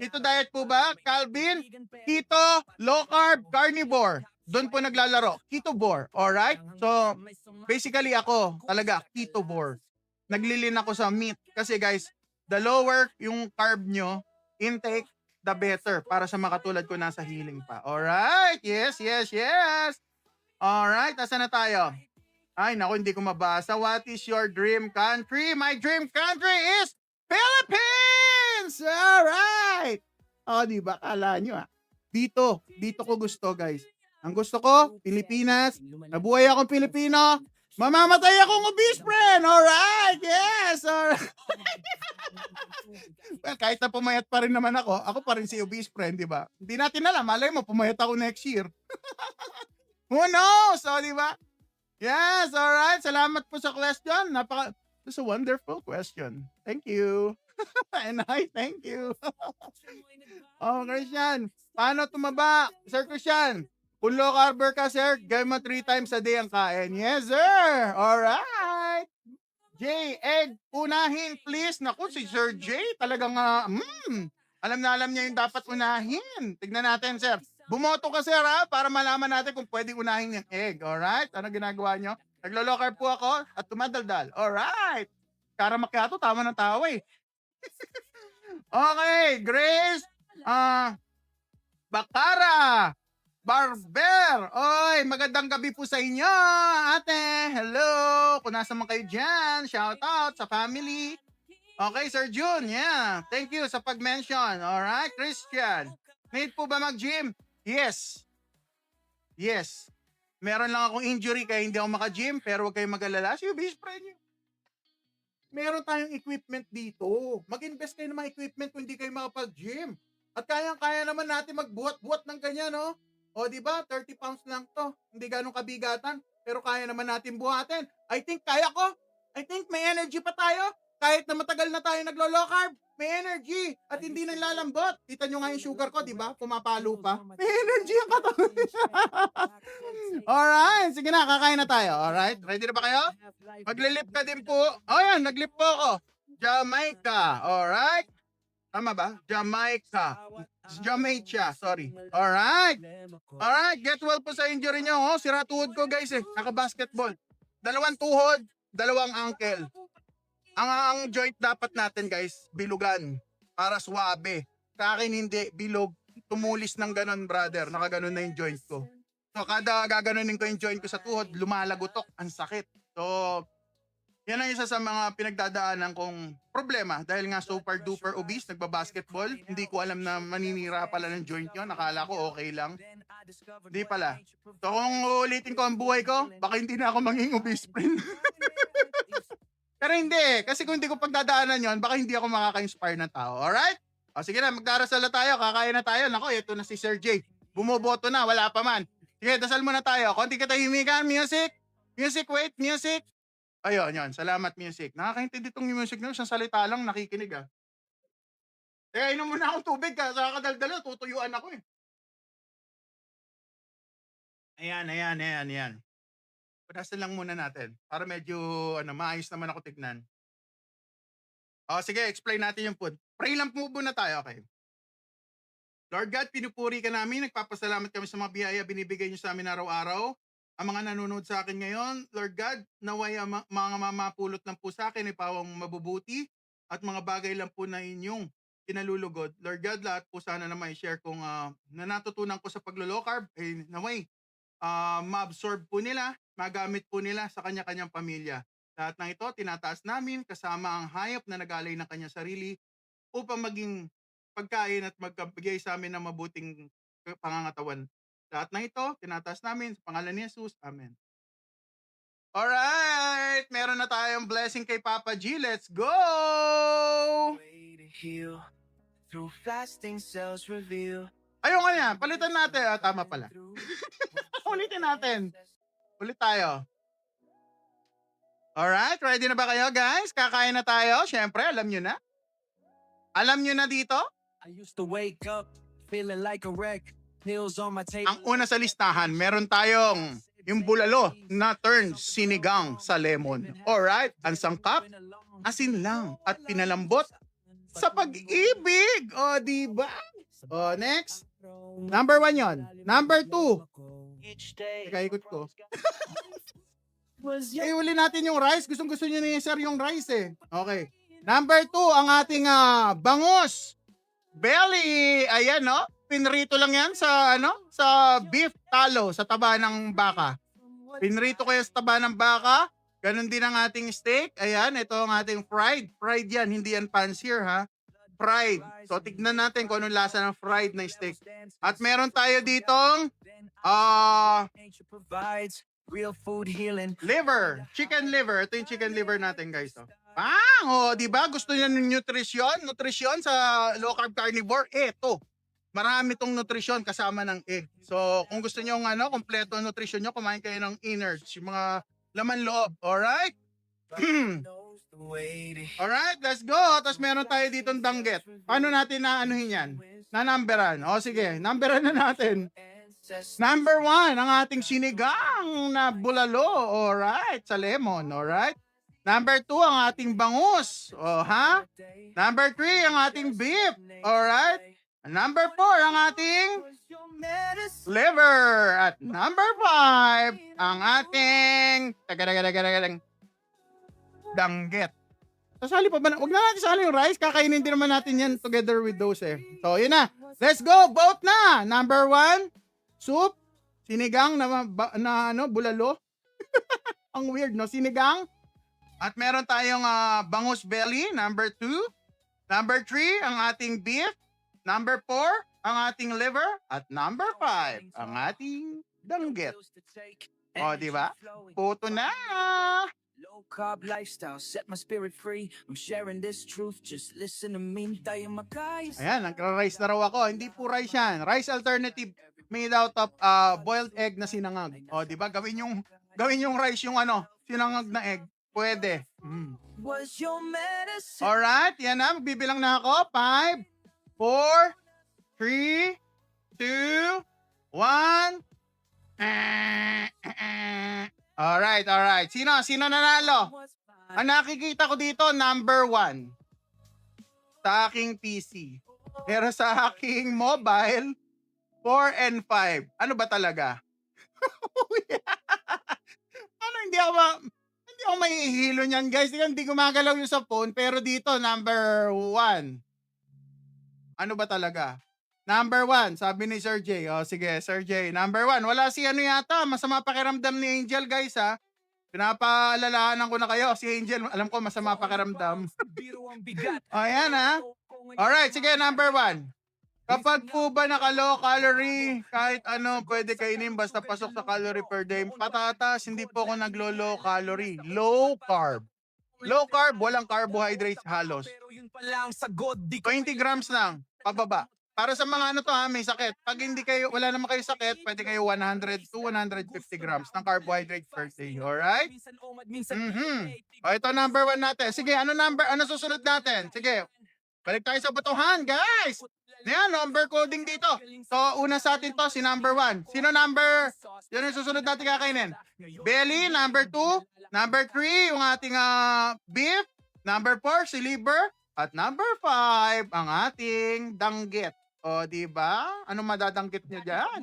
Keto diet po ba? Calvin, keto, low carb, carnivore. Doon po naglalaro. Ketovore, alright? So, basically ako, talaga, ketovore. Naglilin ako sa meat. Kasi guys, the lower yung carb nyo, intake, the better para sa makatulad ko nasa healing pa. Alright? Yes. Alright, nasa na tayo? Ay, naku, hindi ko mabasa. What is your dream country? My dream country is Philippines! Alright! Diba? Kala nyo Dito ko gusto, guys. Ang gusto ko, Pilipinas. Nabuhay akong Pilipino. Mamamatay akong obese friend. Alright, yes. Alright. Well, kahit na pumayat pa rin naman ako pa rin si obese friend, di ba? Hindi natin alam, malay mo, pumayat ako next year. Who knows? Di ba? Yes, alright. Salamat po sa question. It's a wonderful question. Thank you. And I thank you. Christian, paano tumaba? Sir Christian, kung low carber ka, sir, gawin mo 3 times a day ang kain. Yes, sir. Alright. Jay, egg, unahin, please. Naku, si Sir Jay, talagang, alam niya yung dapat unahin. Tignan natin, sir. Bumoto ka, sir, para malaman natin kung pwedeng unahin yung egg. Alright? Ano ginagawa nyo? Naglo-low carb po ako at tumadaldal. Alright. Kara Macchiato, tama ng tawa eh. Okay, Grace, Bakara. Barber! Oy, magandang gabi po sa inyo, ate. Hello! Kung nasa man kayo dyan, shout out sa family. Okay, Sir June, yeah. Thank you sa pag-mention. Alright, Christian. Need po ba mag-gym? Yes. Yes. Meron lang akong injury kaya hindi ako maka-gym, pero huwag kayong mag-alala. Si best friend niyo. Meron tayong equipment dito. Mag-invest kayo ng mga equipment kung hindi kayo makapag-gym. At kayang-kaya naman natin magbuhat-buhat ng ganyan, no? O, di ba? 30 pounds lang to. Hindi ganun kabigatan. Pero kaya naman natin buhatin. I think kaya ko. I think may energy pa tayo. Kahit na matagal na tayo naglo-low carb, may energy. At hindi nang lalambot. Kita nyo nga yung sugar ko, di ba? Pumapalo pa. May energy ang katawan. Alright. Sige na, kakain na tayo. Alright. Ready na ba kayo? Maglilip ka din po. Oh, yan. Naglip po ako. Jamaica. Alright. Tama ba? Jamaica, sorry. Alright. Alright, get well po sa injury nyo. Oh, sira tuhod ko guys eh. Naka-basketball. 2 tuhod, 2 ankle. Ang joint dapat natin guys, bilugan. Para suwabe. Sa akin hindi, bilog. Tumulis ng ganon brother. Nakaganon na yung joint ko. So kada gaganunin ko yung joint ko sa tuhod, lumalagotok. Ang sakit. So, yan ang isa sa mga pinagdadaanan kong problema dahil nga super duper obese, nagbabasketball. Hindi ko alam na maninira pala ng joint yun. Nakala ko okay lang. Hindi pala. So kung ulitin ko ang buhay ko, baka hindi na ako maging obese friend. Pero hindi. Kasi kung hindi ko pagdadaanan yon, baka hindi ako makaka-inspire ng tao. Alright? O sige na, magdarasal na tayo. Kakain na tayo. Nako, ito na si Sir J. Bumoboto na. Wala pa man. Sige, dasal muna tayo. Konti katahimikan. Music. Music, wait. Music. Ayun, yun. Salamat, music. Nakakaintindi itong music na isang salita lang, nakikinig ah. Kaya inom muna akong tubig ka. Sa kadaldalo, tutuyuan ako eh. Ayan. Padasan lang muna natin. Para medyo, maayos naman ako tignan. O, sige, explain natin yung food. Pray lang po muna tayo, okay? Lord God, pinupuri ka namin. Nagpapasalamat kami sa mga biyaya binibigay niyo sa amin araw-araw. Ang mga nanonood sa akin ngayon, Lord God, naway ang mga mamapulot lang po sa akin ay pawang mabubuti at mga bagay lang po na inyong kinalulugod. Lord God, lahat po sana na may share kung na natutunan ko sa paglo-low carb, ay naway ma-absorb po nila, magamit po nila sa kanya-kanyang pamilya. Lahat ng ito, tinataas namin kasama ang hayop na nag-alay ng kanyang sarili upang maging pagkain at magkabigay sa amin ng mabuting pangangatawan. Lahat na ito, tinataas namin sa pangalan ni Jesus. Amen. Alright! Meron na tayong blessing kay Papa G. Let's go! Ayun nga yan, palitan natin. Tama pala. Ulitin natin. Ulit tayo. Alright, ready na ba kayo guys? Kakain na tayo. Siyempre, alam nyo na. Alam nyo na dito? I used to wake up feeling like a wreck. Pills on my table. Ang una sa listahan, meron tayong yung bulalo na turn sinigang sa lemon. Alright, ang sangkap, asin lang at pinalambot sa pag-ibig. O, diba? O, next. Number 1 yon. Number 2. Teka, ikot ko. Uli natin yung rice. Gustong-gusto nyo ni Sir yung rice eh. Okay. Number 2, ang ating bangus. Belly. Ayan, no? Pinrito lang yan sa sa beef talo, sa taba ng baka. Pinrito ko yan sa taba ng baka. Ganon din ang ating steak. Ayan, ito ang ating fried. Fried yan, hindi yan pansier ha. Fried. So tignan natin kung anong lasa ng fried na steak. At meron tayo ditong liver. Chicken liver. Ito yung chicken liver natin guys. Di ba? Gusto niyo ng nutrition sa low carb carnivore? Eto. Marami tong nutrition kasama ng egg. So, kung gusto niyo ng kompleto ang nutrition niyo, kumain kayo ng innards, yung mga laman loob. Alright? Alright, let's go. Tapos meron tayo ditong danggit. Paano natin na-anuhin yan? Na-numberan. O sige, numberan na natin. Number 1, ang ating sinigang na bulalo. Alright, sa lemon. Alright? Number 2, ang ating bangus. Number 3, ang ating beef. Alright? Number 4, ang ating liver. At number 5, ang ating danggit. Sasali pa ba? Huwag na natin sali yung rice. Kakainin din naman natin yan together with those eh. So, yun na. Let's go. Vote na. Number 1, soup, sinigang na bulalo. Ang weird, no? Sinigang. At meron tayong bangus belly, number 2. Number 3, ang ating beef. Number 4, ang ating liver. At number 5, ang ating danggit. O, di ba? Puto na! Low carb lifestyle, set my spirit free. I'm sharing this truth, just listen to me. Tayo magkayos. Ayan, nagra-rice na raw ako. Hindi po rice yan. Rice alternative made out of boiled egg na sinangag. O, di ba? Gawin yung rice yung sinangag na egg. Pwede. Was your medicine? Alright, yan na. Magbibilang na ako. 5, 4, 3, 2, 1. Alright. Sino nanalo? Ang nakikita ko dito, number 1. Sa aking PC. Pero sa aking mobile, 4 and 5. Ano ba talaga? Hindi ako mahihilo niyan, guys. Hindi gumagalaw yung sa phone. Pero dito, number 1. Ano ba talaga? Number 1, sabi ni Sir J. O, sige, Sir J. Number 1. Wala si yata. Masama pakiramdam ni Angel, guys, ha. Pinapaalalahanan ko na kayo. Si Angel, alam ko, masama pakiramdam. O, yan, ha. Alright, sige, number 1. Kapag po ba naka-low calorie, kahit pwede kainin basta pasok sa calorie per day. Patatas, hindi po ako naglo-low calorie. Low carb. Low carb, walang carbohydrates halos. 20 grams lang, pababa. Para sa mga may sakit. Pag wala naman kayo sakit, pwede kayo 100 to 150 grams ng carbohydrate per day. Alright? O, ito number 1 natin. Sige, ano susunod natin? Sige, balik tayo sa botohan, guys! Yan, number coding dito. So, una sa atin to, si number 1. Sino number? Yan yung susunod natin kakainin. Belly, number 2. Number 3, yung ating beef. Number 4, si liver. At number 5, ang ating danggit. O, diba? Ano madadanggit nyo dyan?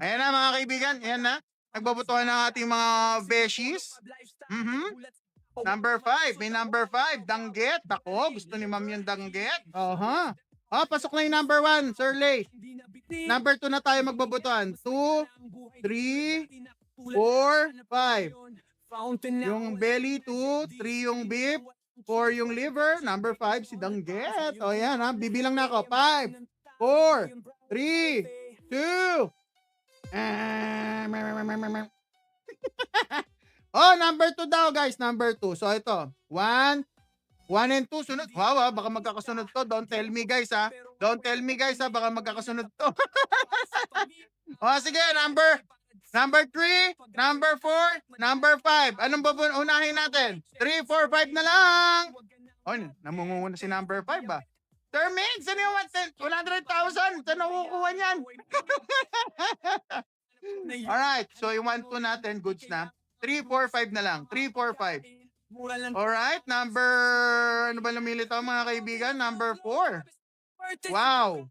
Ayan na, mga kaibigan. Ayan na. Nagbabutuhan ng ating mga beshies. Number 5. May number 5. Danggit. Ako, gusto ni ma'am yung danggit. Pasok na yung number 1, Sir Lay. Number 2 na tayo magbabutuhan. 2, 3, 4, 5. Yung belly, 2, 3 yung beef, 4 yung liver, number 5 si danggit. O yan ha, bibilang na ako. 5, 4, 3, 2. Oh, number 2 daw, guys. Number 2. So ito, 1 and 2 sunod. Wow, baka magkakasunod to. Don't tell me, guys, ha. Don't tell me, guys, ha. Baka magkakasunod to. Sige, number 3, number 4, number 5. Anong unahin natin? 3, 4, 5 na lang. Namunguna si number 5, ba? Sir Migs, ano yung 100,000? Saan nakukuha niyan? Alright, so yung 1, 2 natin, goods na. 3, 4, 5 na lang. 3, 4, 5. Alright, number, ano ba lumilitaw mga kaibigan? Number 4. Wow.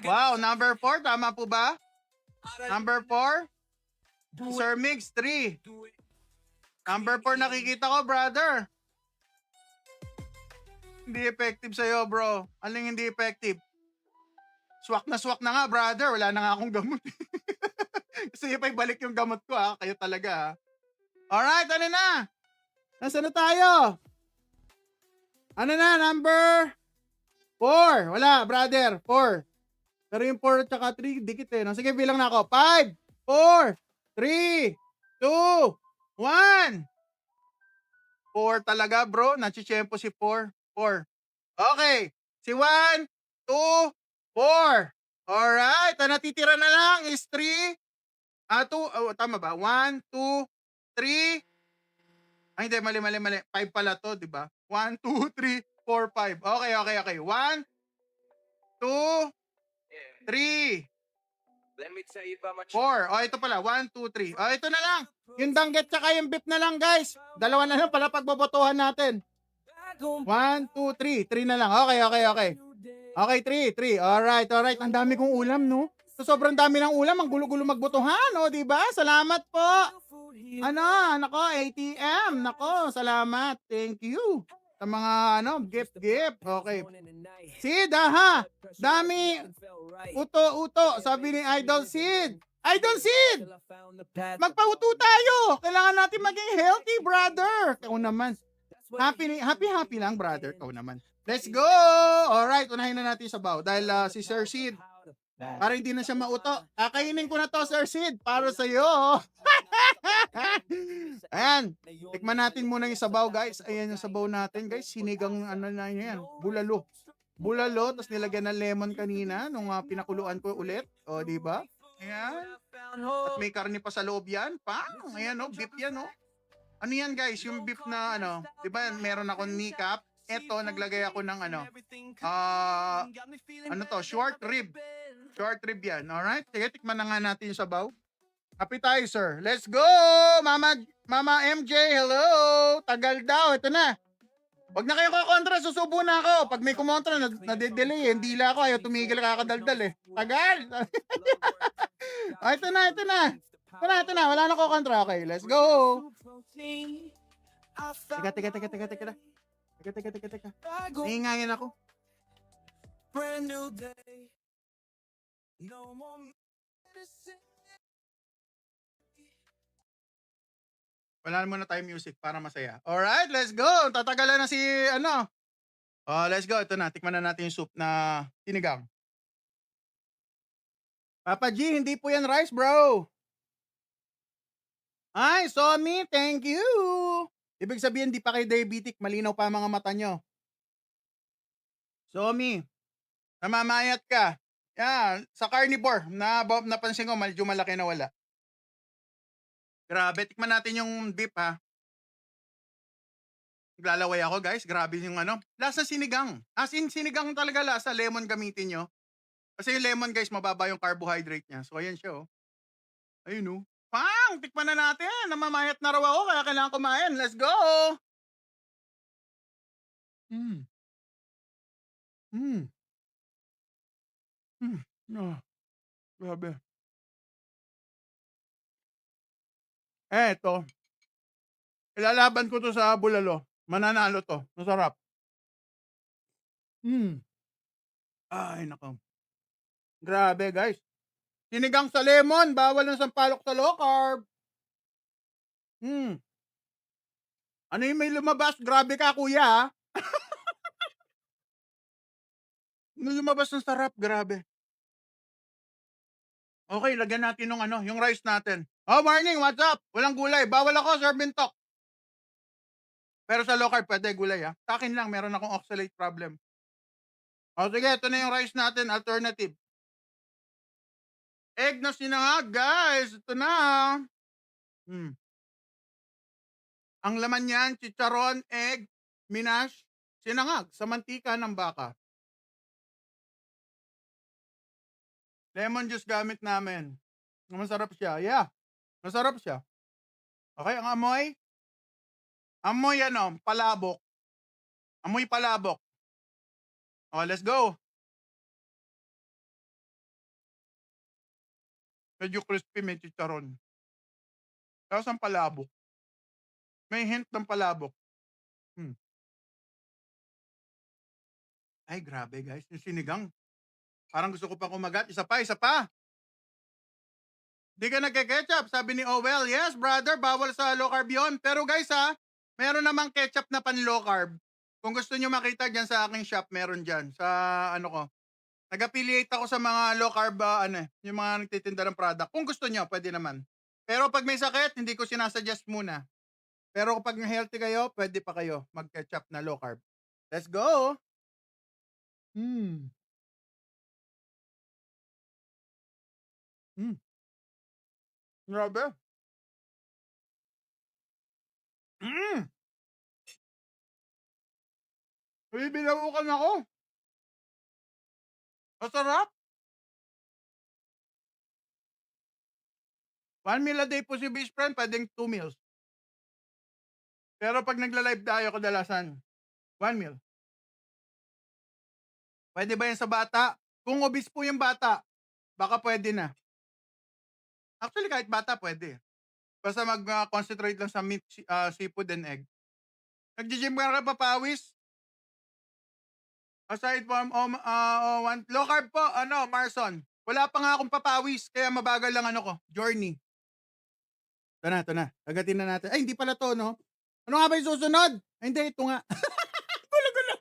Wow, number 4, tama po ba? Number 4, Sir Migs, 3. Number 4 nakikita ko, brother. Hindi effective sa'yo, bro. Aling hindi effective? Swak na nga, brother. Wala na nga akong gamot. Kasi ibalik yung gamot ko, ha. Kayo talaga, ha. Alright, ano na? Nasaan na tayo? Ano na, number 4. Wala, brother. 4. Pero yung 4 at saka 3, dikit eh. No? Sige, bilang na ako. 5, 4, 3, 2, 1. 4 talaga, bro. Nachichempo si 4. 4. Okay. Si 1, 2, 4. Alright. Ang natitira na lang is 3. 2. Tama ba? 1, 2, 3. Ay, hindi. Mali. 5 pala to, di ba? 1, 2, 3, 4, 5. Okay. 1, 2, 3, Let me tell you about my 4. Ito pala. 1, 2, 3. Ito na lang. Yung danggit tsaka yung beef na lang, guys. Dalawa na lang pala pagbobotohan natin. 1, 2, 3. 3 na lang. Okay. Okay, 3. Alright. Ang dami kong ulam, no? So, sobrang dami ng ulam. Ang gulo-gulo magbotohan, no? Diba? Salamat po. Nako, ATM. Nako, salamat. Thank you. Sa mga gift. Okay. Sid, aha! Dami! Uto, sabi ni Idol Sid. Idol Sid! Magpauto tayo! Kailangan natin maging healthy, brother! Ikaw naman. Happy lang, brother. Ikaw naman. Let's go! Alright, unahin na natin sa baw. Dahil si Sir Sid, para hindi na siya mauto. Kakainin ko na to, Sir Sid, para sa'yo. Ayan. Tikman natin muna yung sabaw, guys. Ayan yung sabaw natin, guys. Sinigang na yan. Bulalo. Tapos nilagyan ng lemon kanina nung pinakuluan ko ulit. O, di ba? Ayan. At may karne pa sa loob yan. Ayan, beef yan, Ano yan, guys? Yung beef na, di ba, meron akong kneecap. Eto, naglagay ako ng short rib. Short rib yan. Alright? Sige, tikman na nga natin yung sabaw. Appetizer. Let's go! Mama MJ, hello! Tagal daw. Ito na. Wag na kayo kakontra, susubo na ako. Pag may kumontra, nade-delay hindi la ako. Ayaw tumigil, kakadaldal Tagal! Ito na. Wala na ko kontra. Okay, let's go! Teka. Iingayan ako. Brand new day. No more medicine. Wala muna tayo music para masaya. Alright, let's go! Tatagalan na si let's go. Ito na, tikman na natin yung soup na sinigang. Papa G, hindi po yan rice, bro. Ay, Somi, thank you. Ibig sabihin, di pa kayo diabetic, malinaw pa ang mga mata nyo. Somi, namamayat ka. Yan, sa carnivore, napansin ko, medyo malaki na wala. Grabe, tikman natin yung beef, ha. Naglalaway ako, guys. Grabe yung lasa sinigang. As in, sinigang talaga lasa. Lemon gamitin nyo. Kasi yung lemon, guys, mababa yung carbohydrate niya. So, ayan siya, Ayun, tikman na natin. Namamayat na raw ako, kaya kailangan kumain. Let's go! Grabe. Ito. Ilalaban ko to sa bulalo. Mananalo to. Masarap. Ay, nako. Grabe, guys. Sinigang sa lemon. Bawal ng sampalok sa low carb. Ano yung may lumabas? Grabe ka, kuya, ha? May lumabas ng sarap. Grabe. Okay, lagyan natin ng yung rice natin. Oh, morning, what's up? Walang gulay. Bawal ako, Sir Bintok. Pero sa low carb, pwede gulay, ha? Sa akin lang, meron akong oxalate problem. O, sige, ito na yung rice natin, alternative. Egg na sinangag, guys. Ito na. Ang laman niyan, chicharon, egg, minash, sinangag sa mantika ng baka. Lemon juice gamit namin. Masarap siya. Yeah. Masarap siya. Okay, ang amoy? Amoy palabok. Amoy palabok. Oh, let's go. Medyo crispy, may chicharon. Tapos ang palabok. May hint ng palabok. Ay, grabe, guys. Yung sinigang. Parang gusto ko pa kumagat. Isa pa. Di ka nagke-ketchup, sabi ni Owel. Yes, brother, bawal sa low carb yun. Pero guys, meron namang ketchup na pan low carb. Kung gusto nyo makita dyan sa aking shop, meron dyan. Sa ko. Nag-affiliate ako sa mga low carb, yung mga nagtitinda ng product. Kung gusto nyo, pwede naman. Pero pag may sakit, hindi ko sinasuggest muna. Pero kapag healthy kayo, pwede pa kayo mag-ketchup na low carb. Let's go! Grabe. Bibilawukan ako. Masarap. 1 meal a day po si best friend, pwedeng 2 meals. Pero pag nagla-live tayo, kadalasan, 1 meal. Pwede ba yan sa bata? Kung obese po yung bata, baka pwede na. Actually, kahit bata pwede. Basta mag-concentrate lang sa meat, seafood, and egg. Nagji-gym ka na papawis? Aside from one, low carb po, Marson. Wala pa nga akong papawis, kaya mabagal lang ano ko, journey. Ito na. Agatin na natin. Ay, hindi pala to, no? Ano nga ba yung susunod? Ay, hindi, ito nga. Gulo-gulo.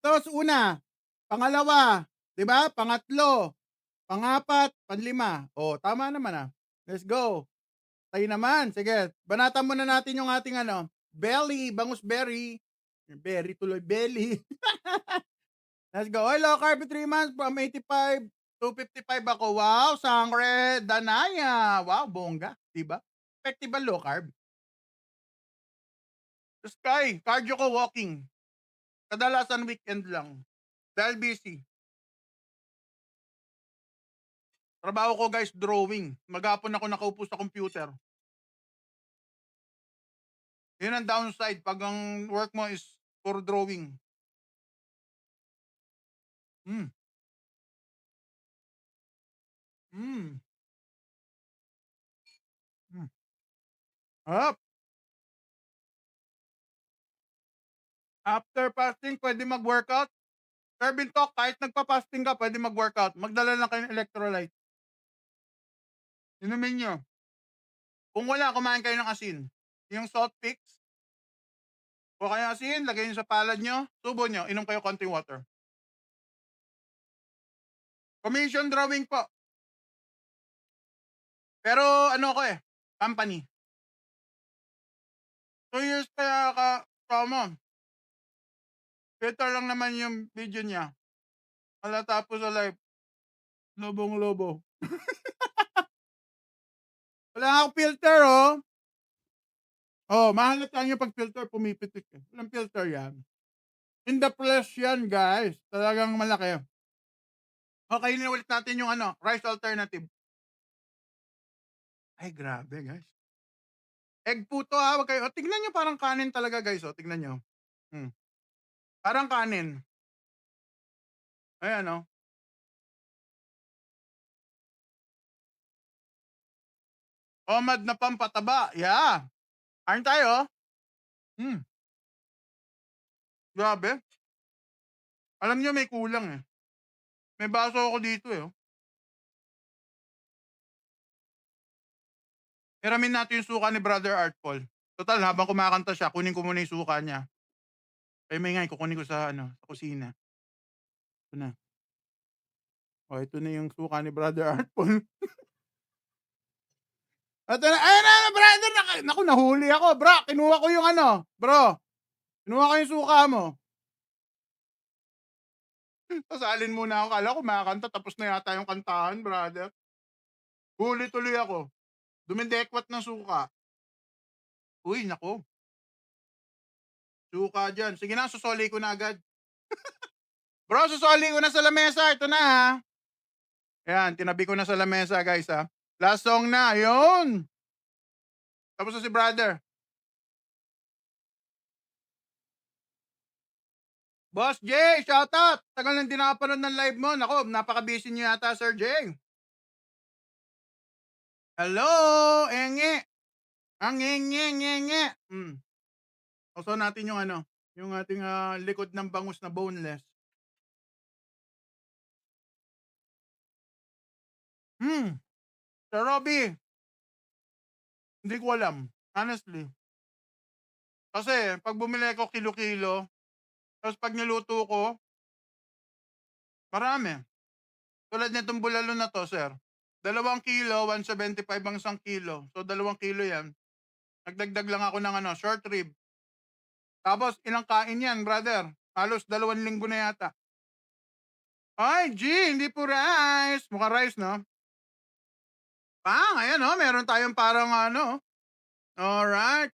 Tapos una, pangalawa, di ba? Pangatlo, pangapat, panlima. O, tama naman ah. Let's go. Tayo naman. Sige, banatan muna natin yung ating belly, bangus berry. Berry tuloy, belly. Let's go. Oy, low carb 3 months from 85 to 55 ako. Wow, sangre, danaya. Wow, bongga. Diba? Effective ba low carb? Sky, cardio ko walking. Kadalasan weekend lang. Dahil busy. Trabaho ko guys, drawing. Maghapon ako nakaupo sa computer. Yun ang downside pag ang work mo is for drawing. Mm. Mm. Mm. Up. After fasting, pwede mag-workout. Kervin Talk, kahit nagpa-fasting ka, pwede mag-workout. Magdala lang kayo ng electrolyte. Inumin nyo. Kung wala, kumain kayo ng asin. Yung salt picks, o kaya asin, lagay nyo sa palad nyo, subo nyo, inom kayo konting water. Commission drawing po. Pero ano ko company. 2 years kaya kamo. Filter lang naman yung video niya. Wala tapos sa live. Lobong-lobo. Wala akong filter, oh. Oh, mahalata nyo pag filter, pumipitik eh. Walang filter yan. In the flesh yan, guys. Talagang malaki. Okay, ulit natin yung rice alternative. Ay, grabe, guys. Egg po to ha, wag kayo. Tignan nyo parang kanin talaga, guys. Tignan nyo. Parang kanin. Ayan, Omad na pampataba. Yeah. Kain tayo. Grabe. Alam nyo, may kulang eh. May baso ako dito eh. Hiramin natin yung suka ni Brother Artful. Total, habang kumakanta siya, kunin ko muna yung suka niya. Ay, may nga, kukunin ko sa kusina. Ito na. O, ito na yung suka ni Brother Artful. Ito na. Ayun na, brother. Naku, nahuli ako. Bro, kinuha ko yung Bro, kinuha ko yung suka mo. Sasalin muna ako. Kala ko makakanta. Tapos na yata yung kantahan, brother. Huli tuloy ako. Dumidekwat ng suka. Uy, naku. Suka dyan. Sige na, susoli ko na agad. Bro, susoli ko na sa lamesa. Ito na ha. Ayan, tinabi ko na sa lamesa, guys ha. Last song na. Yun. Tapos na si brother. Boss Jay, shout out. Tagal nang di nakapanood ng live mo. Nako, napaka-busy niyo yata, Sir Jay. Hello, enge. Ang enge. Oso natin yung yung ating likod ng bangus na boneless. Sir Robby, hindi ko alam. Honestly. Kasi, pag bumili ko kilo-kilo, tapos pag niluto ko, marami. Tulad nitong bulalo na to, sir. 2 kilo, 175 ang 1 kilo. So, 2 kilo yan. Nagdagdag lang ako ng short rib. Tapos, ilang kain yan, brother? Halos 2 linggo na yata. Ay, G, hindi po rice. Mukhang rice, no? Ayan, meron tayong parang Alright.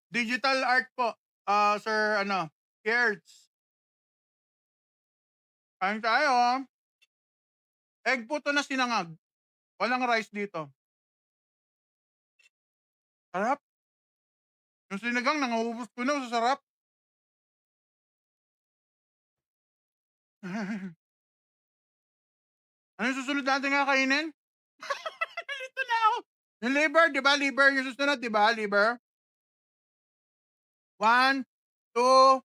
Digital art po. Sir, Kertz. Kain tayo. Egg po to na sinangag. Walang rice dito. Sarap. Yung sinigang, nanguubos ko na sa sarap. Ano yung susunod natin kakainin? Nalito na ako. Yung liver, di ba? Liver yung susunod, di ba? Liver. 1, 2,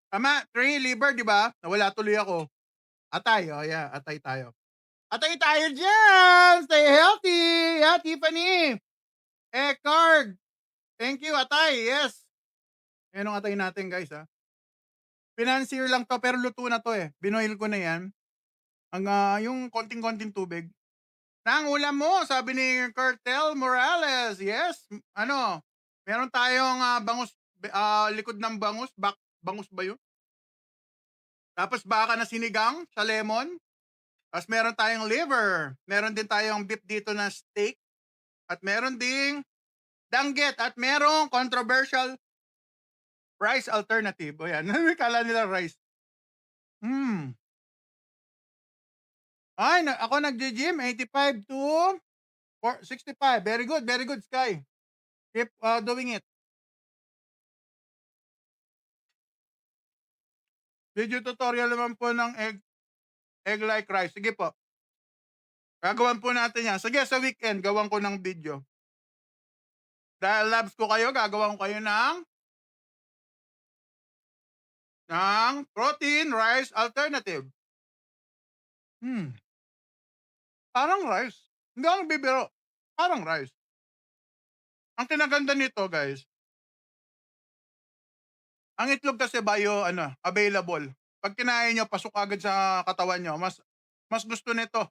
tama. 3, liver, di ba? Nawala tuloy ako. Atay, oh yeah, atay tayo. Atay tayo dyan! Stay healthy! Yeah, Tiffany! Eckhard! Thank you, atay, yes! Yan ang atay natin, guys, ha. Financier lang to, pero luto na to eh. Binoil ko na yan. Yung konting-konting tubig. Nang ulam mo, sabi ni Cartel Morales. Yes, meron tayong bangus, likod ng bangus. Bangus ba yun? Tapos baka na sinigang sa lemon. Tapos meron tayong liver. Meron din tayong beef dito na steak. At meron ding danggit. At merong controversial rice alternative. O yan, kala nila rice. Ay, ako nag-gym, 85 to 65. Very good, Sky. Keep doing it. Video tutorial naman po ng egg like rice. Sige po. Gagawan po natin yan. Sige, sa weekend, gawan ko ng video. Dahil loves ko kayo, gagawan ko kayo ng protein rice alternative. Parang rice. Hindi ako bibiro. Parang rice. Ang kinaganda nito, guys, ang itlog kasi available. Pag kinain nyo, pasok agad sa katawan nyo. Mas gusto nito.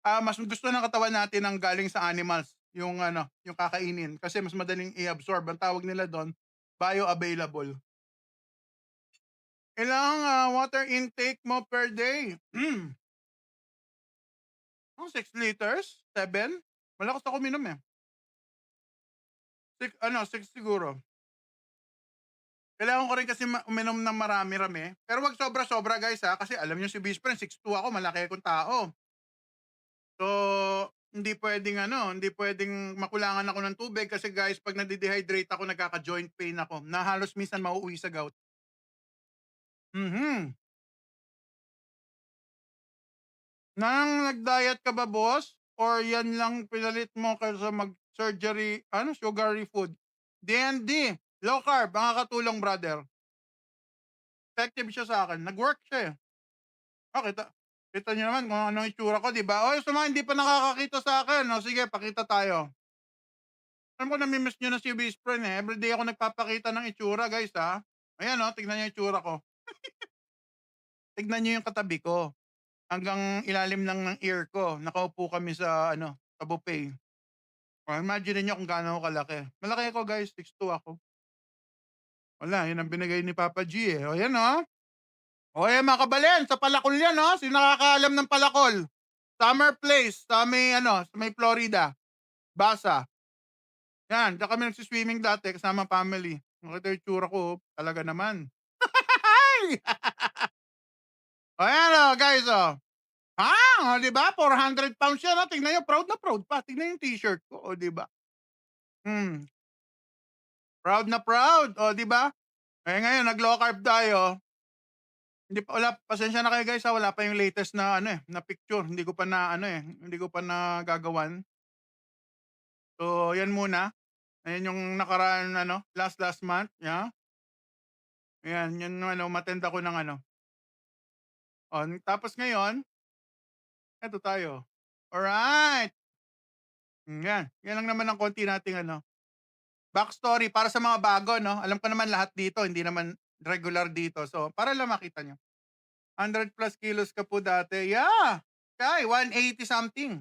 Mas gusto ng katawan natin ang galing sa animals, yung kakainin kasi mas madaling i-absorb. Ang tawag nila doon, bioavailable. Ilang water intake mo per day? 6 liters? 7? Malakas ako minom eh. 6 siguro. Kailangan ko rin kasi uminom ng marami-rami. Pero wag sobra-sobra, guys, ha, kasi alam niyo si Bispren, 6'2" ako, malaki akong tao. So, hindi pwedeng makulangan ako ng tubig kasi, guys, pag nade-dehydrate ako, nagkaka-joint pain ako na halos minsan mauuwi sa gout. Nang nag-diet ka ba, boss? Or yan lang pinalit mo kaysa mag-surgery, sugary food? DND, low carb, makakatulong, brother. Effective siya sa akin. Nag-work siya eh. Kita niyo naman kung anong itsura ko, di ba? O, sa mga hindi pa nakakakita sa akin, sige, pakita tayo. Alam ko, namimiss nyo na si Bispren eh. Everyday ako nagpapakita ng itsura, guys, ha? Ayan, tignan nyo yung itsura ko. Tignan nyo yung katabi ko. Hanggang ilalim lang ng ear ko. Nakaupo kami sa buffet. Imagine niyo kung gaano ako kalaki. Malaki ako, guys, 6'2" ako. Wala, yun ang binigay ni Papa G eh. O yan, O yan, mga kabalen, sa Palakol yan, Sino nakakaalam ng Palakol? Summer Place, sa may Florida. Basa. Yan, diyan kami nagsiswimming dati kasama family. Nakita yung tsura ko, talaga naman. O yan, guys, di ba? 400 pounds yan, Tingnan nyo, proud na proud pa. Tingnan yung t-shirt ko, di ba? Proud na proud, di ba? Ngayon, nag-low carb tayo. Pasensya na kayo, guys, wala pa yung latest na na picture. Hindi ko pa nagagawan. So, yan muna. Ayan yung nakaraan last month, yeah. Ayan, yun matenda ko ng tapos ngayon, eto tayo. Alright. Yan lang naman ang konti nating backstory para sa mga bago, Alam ko naman lahat dito, hindi naman regular dito. So, para lang makita nyo. 100 plus kilos ka po dati. Yeah. Kay, 180 something.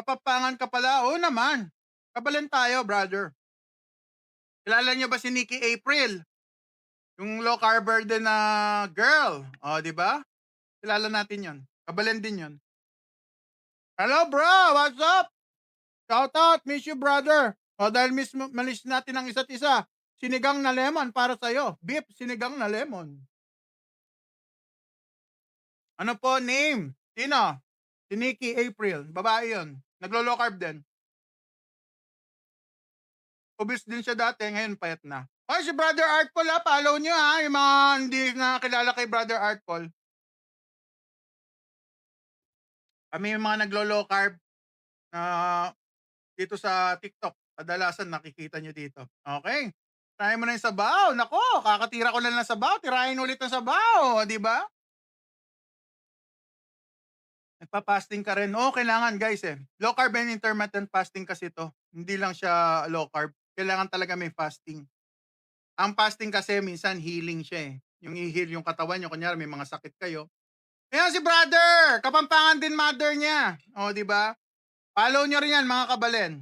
Kapapangan ka pala. Oo naman. Kabalan tayo, brother. Kilala nyo ba si Nikki April? Yung low carber din na girl. Di ba? Kilala natin yon. Kabalan din yon. Hello, bro. What's up? Shout out. Miss you, brother. Dahil malis natin ang isa't isa. Sinigang na lemon para sa'yo. Beef sinigang na lemon. Ano po name? Sino? Si Nikki April. Babae yun. Naglo-low carb din. Obese din siya dati. Ngayon payat na. Ay, si Brother Art Paul, follow nyo, yung mga hindi nakakilala kay Brother Art Paul. Kami yung mga naglo-low carb. dito sa TikTok. Kadalasan nakikita nyo dito. Okay? Try mo na yung sabaw. Nako, kakatira ko lang ng sabaw. Tirahin ulit ng sabaw. Di ba? Nagpa-fasting ka rin. Oo, kailangan guys eh. Low carb and intermittent fasting kasi to. Hindi lang siya low carb. Kailangan talaga may fasting. Ang fasting kasi minsan healing siya eh. Yung i-heal yung katawan nyo. Kunyari may mga sakit kayo. Ayan si brother! Kapampangan din mother niya. O, di ba? Follow nyo rin yan mga kabalen.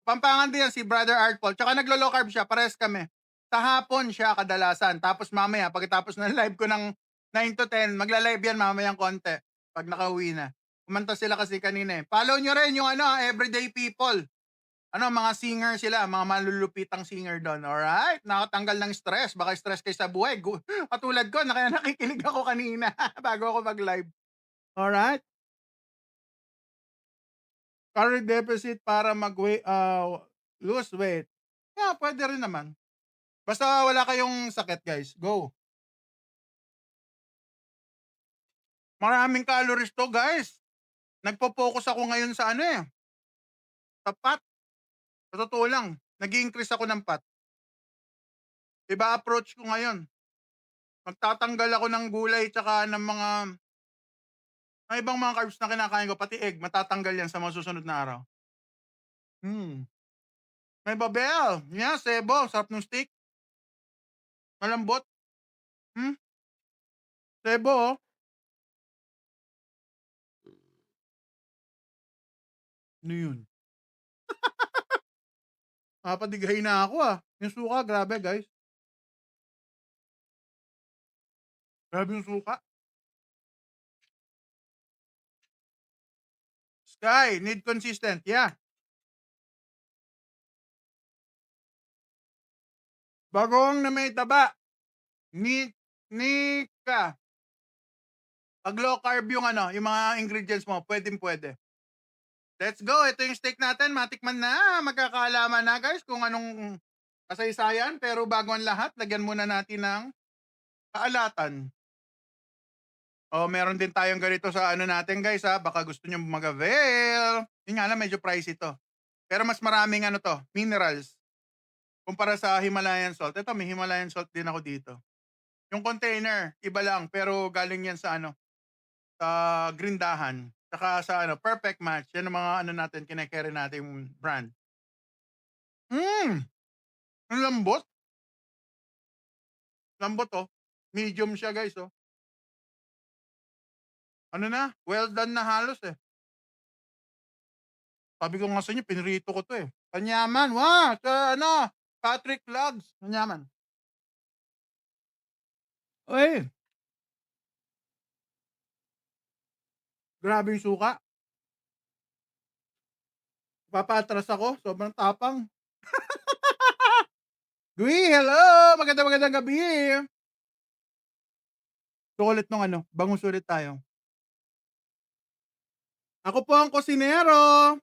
Pampangan din yan si Brother Art Paul. Tsaka naglo-low carb siya. Pares kami. Sa hapon siya kadalasan. Tapos mamaya, pagkatapos ng live ko ng 9 to 10, magla-live yan mamayang konti. Pag nakauwi na. Kumanta sila kasi kanina eh. Follow nyo rin yung everyday people. Mga singer sila, mga malulupitang singer doon. Alright? Nakatanggal ng stress. Baka stress kayo sa buhay. Katulad ko, kaya nakikinig ako kanina bago ako mag-live. Alright? Calorie deficit para lose weight. Yeah, pwede rin naman. Basta wala kayong sakit, guys. Go. Maraming calories to, guys. Nagpo-focus ako ngayon sa sa fat. Sa totoo lang, nag-i-increase ako ng fat. Iba approach ko ngayon. Magtatanggal ako ng gulay tsaka ng mga ibang mga carbs na kinakain ko, pati egg, matatanggal yan sa mga susunod na araw. May babel. Yeah, sebo. Sarap ng steak. Malambot. Sebo, oh. Ano yun? Napadighay na ako Yung suka, grabe guys. Grabe yung suka. Sky, need consistent. Yeah. Bagong na may taba. Nika. Pag low carb yung yung mga ingredients mo, pwede. Let's go. Ito yung steak natin. Matikman na. Magkakaalaman na guys kung anong kasaysayan. Pero bago ang lahat, lagyan muna natin ng kaalatan. Meron din tayong ganito sa natin guys Baka gusto nyo mag-avail. Yun nga lang, medyo pricey to. Pero mas maraming minerals. Kumpara sa Himalayan salt. Ito, may Himalayan salt din ako dito. Yung container, iba lang. Pero galing yan sa sa Grindahan. Saka sa Perfect Match. Yan ang mga natin, kine-carry natin yung brand. Ang lambot. Lambot Medium siya guys well done na halos Sabi ko nga sa inyo, pinrito ko to Panyaman, sa Patrick Vlogs. Panyaman. Uy! Grabe yung suka. Papatras ako, sobrang tapang. Gui, hello! Magandang gabi. Sulit nung bangus ulit tayo. Ako po ang kusinero.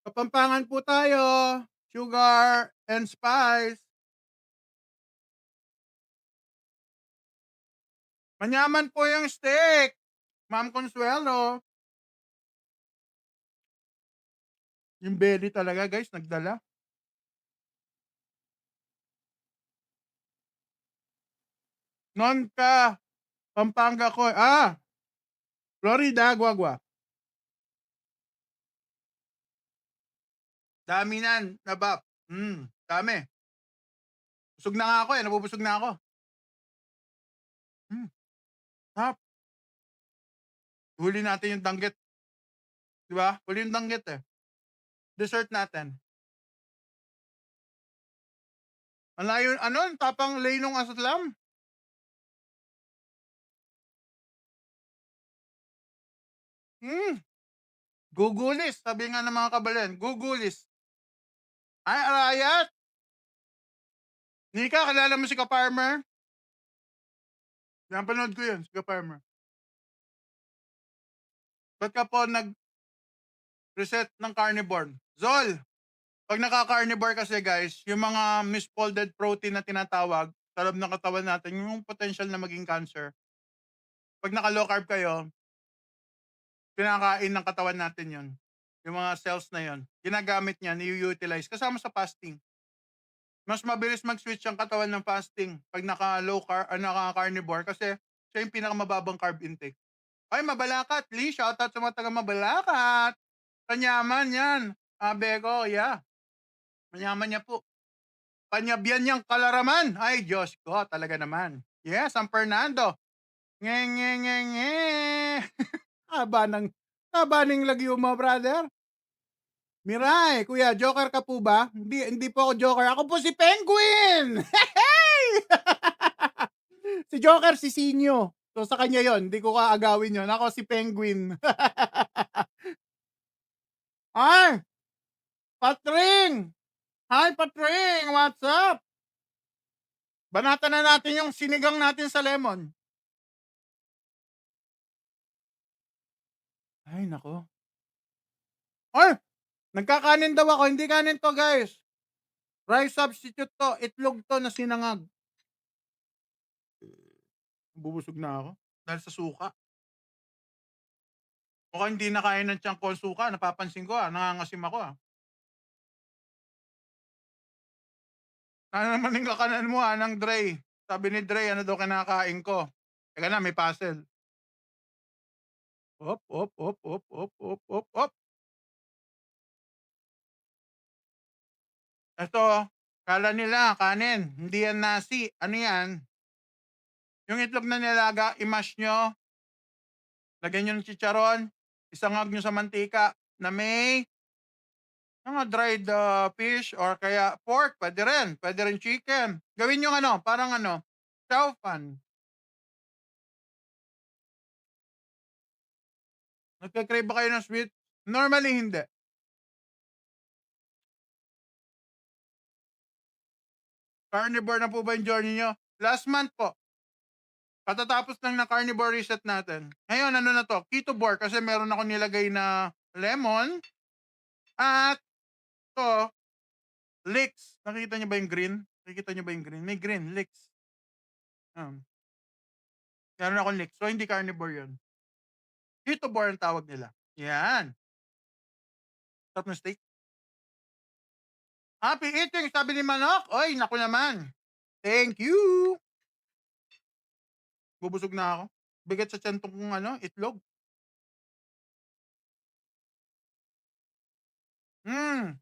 Kapampangan po tayo. Sugar and spice. Manyaman po yung steak. Ma'am Consuelo. Yung belly talaga guys, nagdala. Nonka. Pampanga ko. Florida, Guagua. Dami nan, nabap. Dami. Busog na nga ako nabubusog na ako. Huli natin yung danggit. Di ba? Huli yung danggit Dessert natin. Ang layo, tapang laynong asatlam. Gugulis, sabi nga ng mga kabalen. Gugulis. Ay, arayat! Nika, kalala mo si Ka-Farmer? Napanood ko yun, si Ka-Farmer. Ba't ka po nag-reset ng carnivore? Zol, pag naka-carnivore kasi guys, yung mga misfolded protein na tinatawag sa loob ng katawan natin, yung potential na maging cancer. Pag naka-low carb kayo, pinakain ng katawan natin yun. yung mga cells na yon, ginagamit niya, ni-utilize kasama sa fasting. Mas mabilis mag-switch ang katawan ng fasting pag naka-low carb, naka-carnivore kasi siya yung pinakamababang carb intake. Ay, Mabalakat, Lee, shoutout sa mga taga Mabalakat. Kanyaman yan. Abe ko, yeah. Kanyaman niya po. Panyabyan niyang kalaraman. Ay, Diyos ko, talaga naman. Yes, ang Fernando. Nge, nge, nge, nge. Haba ng, haba ng lagyo mo, brother. Miray, kuya, joker ka po ba? Hindi po ako joker. Ako po si Penguin! Hey! Si Joker, si Sinyo. So sa kanya yon, hindi ko kaagawin yon. Ako si Penguin. Ay, Patring! Hi, Patring! What's up? Banatan na natin yung sinigang natin sa lemon. Ay, nako. Ay, nagkakanin daw ako. Hindi kanin to, guys. Rice substitute to. Itlog to na sinangag. Bubusog na ako. Dahil sa suka. Mukhang hindi nakain ng tiyan ko ang suka. Napapansin ko nangangasim ako Ano naman yung kakanan mo ng Dre? Sabi ni Dre, ano daw kinakain ko? Teka na, may puzzle. Op, op, op, op, op, op, op, op. Ito, kala nila kanin, hindi yan nasi. Ano yan? Yung itlog na nilaga, i-mash nyo, lagyan nyo ng chicharon, isangag nyo sa mantika na may mga dried fish or kaya pork, pwede rin chicken. Gawin yung parang chow fan. Nagka-crave ba kayo ng sweet? Normally, hindi. Carnivore na po ba yung journey nyo? Last month po. Katatapos lang ng carnivore reset natin. Ngayon, ano na to? Ketovore kasi meron ako nilagay na lemon at to, leeks. Nakikita niyo ba yung green? Nakikita niyo ba yung green? May green, leeks. Meron akong leeks. So, hindi carnivore yun. Ketovore ang tawag nila. Yan. Sarap ng steak. Happy eating, sabi ni Manok. Oy, naku naman. Thank you. Bubusog na ako. Bigat sa tiyan tong itlog. Hmm.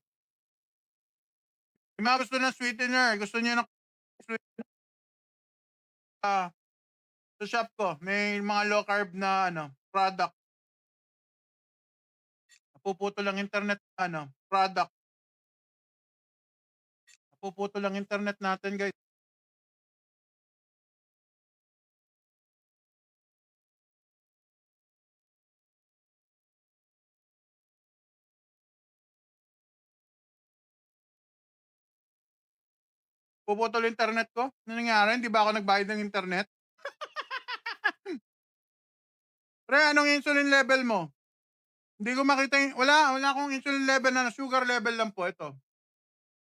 Yung mga gusto ng sweetener, gusto niyo ng sweet, sa shop ko, may mga low carb na product. Napuputol lang internet, product. Napuputol lang internet natin, guys. Puputol internet ko. Ano nangyari? Hindi ba ako nagbayad ng internet? Pre, anong insulin level mo? Hindi ko makita wala akong insulin level sugar level lang po ito.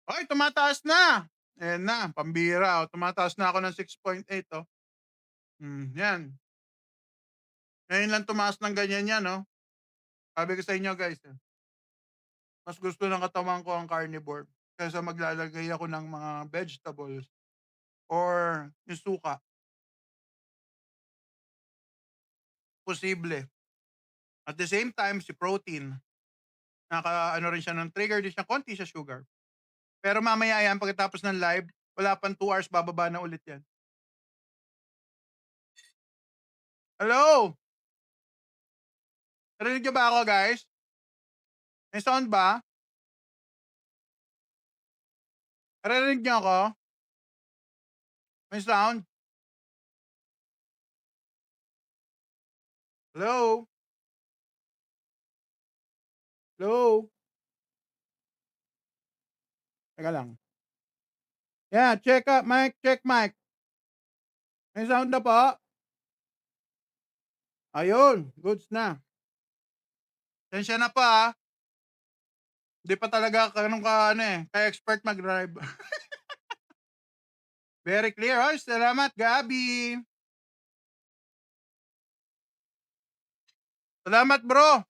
Ay, tumataas na. Ayan na, pambira. Tumataas na ako ng 6.8 yan. Ngayon lang tumaas ng ganyan yan, Sabi ko sa inyo, guys, mas gusto ng katawan ko ang carnivore kaysa maglalagay ako ng mga vegetables or yung suka. Posible. At the same time, si protein, rin siya ng trigger din siya, konti sa sugar. Pero mamaya yan, pagkatapos ng live, wala pang 2 hours, bababa na ulit yan. Hello? Narinig niyo ba ako, guys? May sound ba? Narinig niyo ako? May sound? Hello? Hello? Teka lang. Yeah, check up, mic, check mic. May sound na po? Ayun, goods na. Tensya na pa, Hindi pa talaga ganun ka-expert mag-drive. Very clear. Oy, salamat, Gabi. Salamat, bro.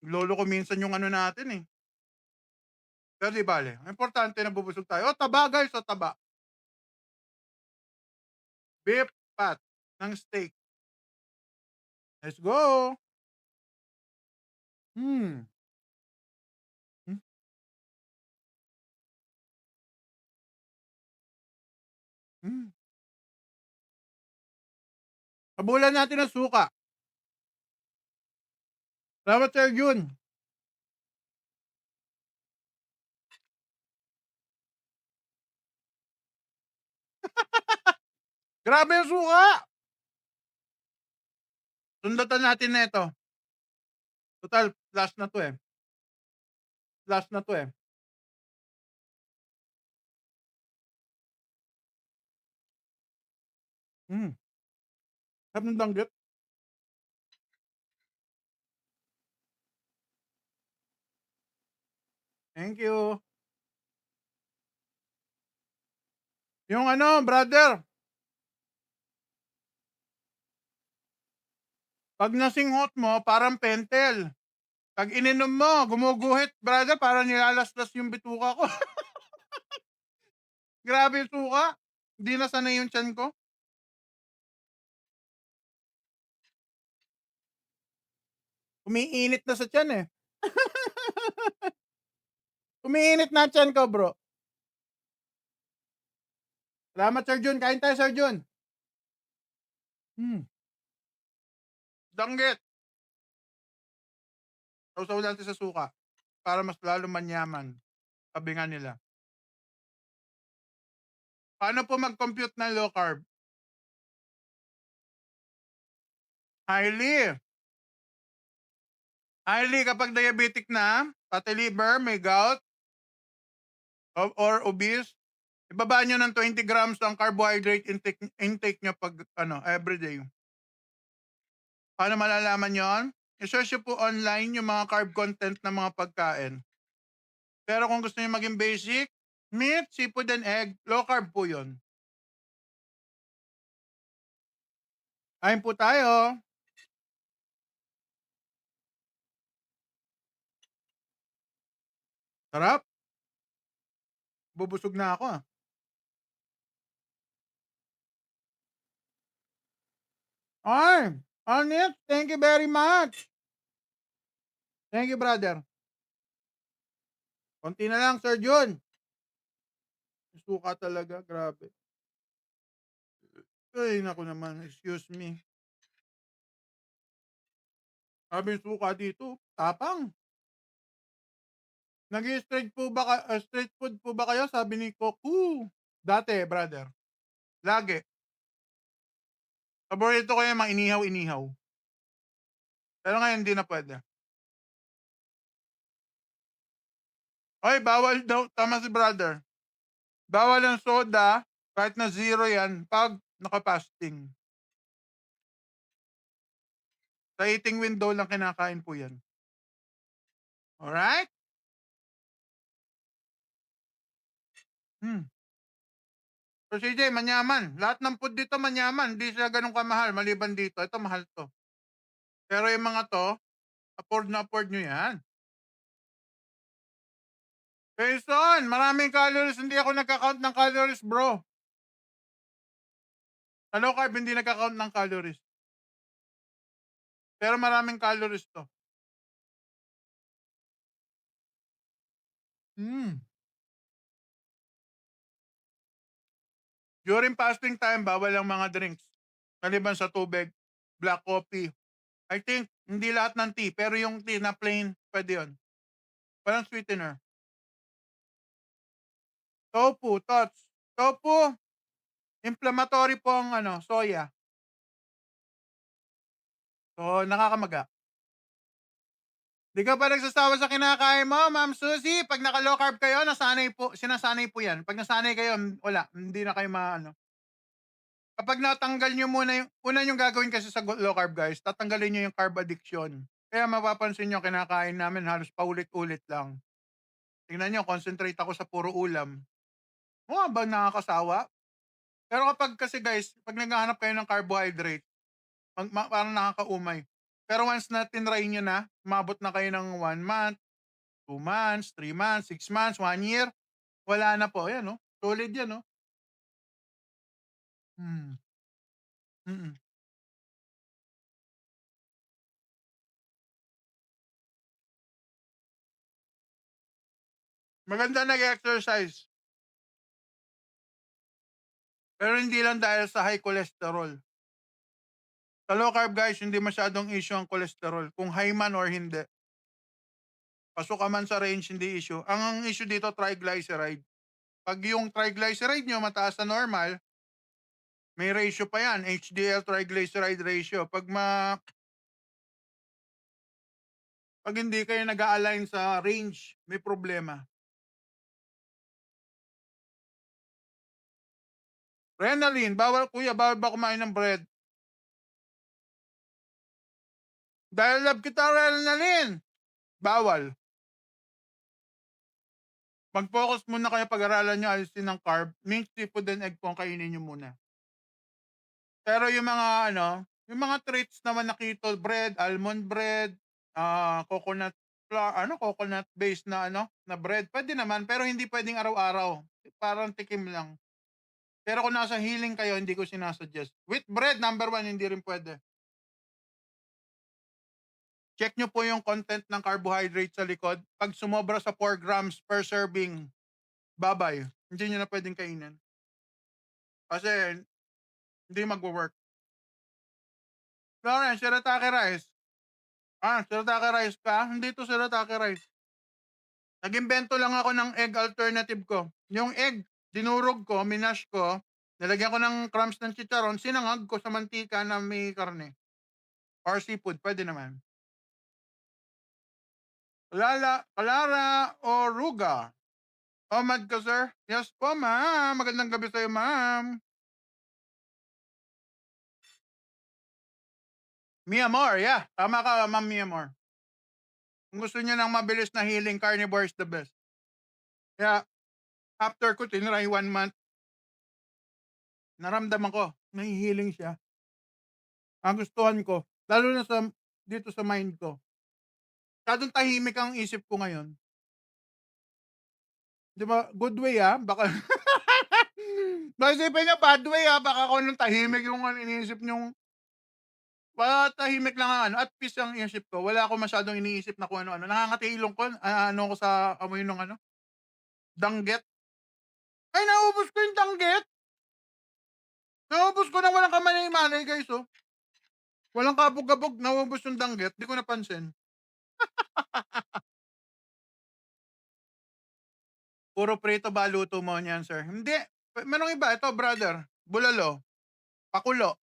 Lolo ko minsan yung ano natin, eh. Pero di bale, ang importante nabubusog tayo. Oh, taba guys, oh, taba. Beef pat ng steak. Let's go. Hmm. Hmm. Hmm. Habulan natin ng suka. Salamat Sir Jun. Grabe yung suka. Sundatan natin na ito. Total, last na to eh. Last na to eh. Hmm. Sarap ng danggit. Thank you. Yung ano, brother, pag nasinghot mo, parang pentel. Pag ininom mo, gumuguhit, brother, parang nilalaslas yung bituka ko. Grabe yung suka. Hindi na sanay yung tiyan ko. Umiinit na sa tiyan eh. Umiinit na tiyan ko, bro. Salamat, Sir Jun. Kain tayo, Sir Jun. Hmm. Danggit. Sausaw natin sa suka para mas lalo manyaman. Sabi nga nila. Paano po mag-compute ng low carb? Highly. Highly kapag diabetic na, pati liver, may gout, or obese, ibaba nyo ng 20 grams ang carbohydrate intake nyo pag everyday. Paano malalaman yon? I-search nyo po online yung mga carb content ng mga pagkain. Pero kung gusto nyo maging basic, meat, seafood, and egg, low carb po yun. Kain po tayo. Sarap. Bubusog na ako ah. Ay, Anit, thank you very much. Thank you, brother. Konti na lang, Sir Jun. Suka talaga, grabe. Ay, naku naman, excuse me. Sabi yung suka dito, tapang. Nag-street po ba street food po ba kayo? Sabi ni Koku. Dati, brother. Lagi. Paborito ko yung mga inihaw-inihaw. Pero ngayon hindi na pwede. Ay, bawal daw. Tama si brother. Bawal ang soda, kahit na zero yan, pag naka-fasting. Sa eating window lang kinakain po yan. Alright? Hmm. So CJ, manyaman. Lahat ng food dito manyaman. Hindi siya ganun kamahal. Maliban dito. Ito mahal to. Pero yung mga to, afford nyo yan. Jason, maraming calories. Hindi ako nagka-count ng calories, bro. Sa low carb, hindi nagka-count ng calories. Pero maraming calories to. Hmm. During fasting time, bawal ang mga drinks. Maliban sa tubig, black coffee. I think, hindi lahat ng tea, pero yung tea na plain, pwede yun. Walang sweetener. Tofu, tots. Tofu, inflammatory po ang soya. So, nakakamaga. Di ka pa nagsasawa sa kinakain mo, Ma'am Susie. Pag naka-low carb kayo, sinasanay po yan. Pag nasanay kayo, wala, hindi na kayo kapag natanggal nyo muna una yung gagawin kasi sa low carb guys, tatanggalin nyo yung carb addiction. Kaya mapapansin nyo, kinakain namin halos paulit-ulit lang. Tingnan nyo, concentrate ako sa puro ulam. Mukha ba nakakasawa? Pero kapag kasi guys, pag naghahanap kayo ng carbohydrate, parang nakakaumay. Pero once na tinry niyo na, umabot na kayo ng 1 month, 2 months, 3 months, 6 months, 1 year, wala na po. Ayan, oh, solid 'yan, oh. Hmm, mm. Maganda nag-exercise, pero hindi lang dahil sa high cholesterol. Sa low carb guys, hindi masyadong issue ang cholesterol, kung high man or hindi. Pasok ka man sa range, hindi issue. Ang issue dito triglyceride. 'Pag yung triglyceride niyo mataas sa normal, may ratio pa 'yan, HDL triglyceride ratio. 'Pag hindi kayo nag-a-align sa range, may problema. Renalyn, bawal kuya, bawal ba kumain ng bread? Dahil love kita, Renalyn, bawal. Mag-focus muna kayo, pag-aralan niyo alisin ng carb, mint, seafood, and egg po ang kainin niyo muna. Pero yung mga ano, yung mga treats naman na keto bread, almond bread, coconut coconut based na ano, na bread, pwede naman pero hindi puwedeng araw-araw. Parang tikim lang. Pero kung nasa healing kayo, hindi ko sina-suggest. Wheat bread, number one, hindi rin puwede. Check niyo po yung content ng carbohydrate sa likod. 'Pag sumobra sa 4 grams per serving, bye-bye. Hindi niyo na puwedeng kainin. Kasi hindi magwo-work. Lawrence, shirataki rice. Shirataki rice ka? Hindi 'to shirataki rice. Nag-imbento lang ako ng egg alternative ko. Yung egg, dinurog ko, minash ko, nilagyan ko ng crumbs ng chicharon, sinangag ko sa mantika na may karne or seafood, pwede naman. Clara o Ruga? Omad ka, sir? Yes po, ma'am. Magandang gabi sa'yo, ma'am. Mia Moore, yeah. Tama ka, ma'am Mia Moore. Kung gusto niyo ng mabilis na healing, carnivore is the best. Kaya, after ko tinry 1 month, naramdaman ko, nahi-healing siya. Nagustuhan ko, lalo na dito sa mind ko. Masyadong tahimik ang isip ko ngayon. 'Di ba, good way, baka baka isipin niyo bad way, baka kung anong tahimik yung ano iniisip niyong tahimik lang ang ano, at peace ang isip ko. Wala akong masyadong iniisip na kung ano-ano. Nangangatilong ko, ano ko sa amoy nung ano, danggit. Ay, naubos ko yung danggit. Naubos ko na walang kamanay-manay, guys, oh. Walang kabog-kabog, naubos yung danggit, 'di ko napansin. Puro prito ba luto mo niyan, sir? Hindi, merong iba. Ito, brother, bulalo, pakulo.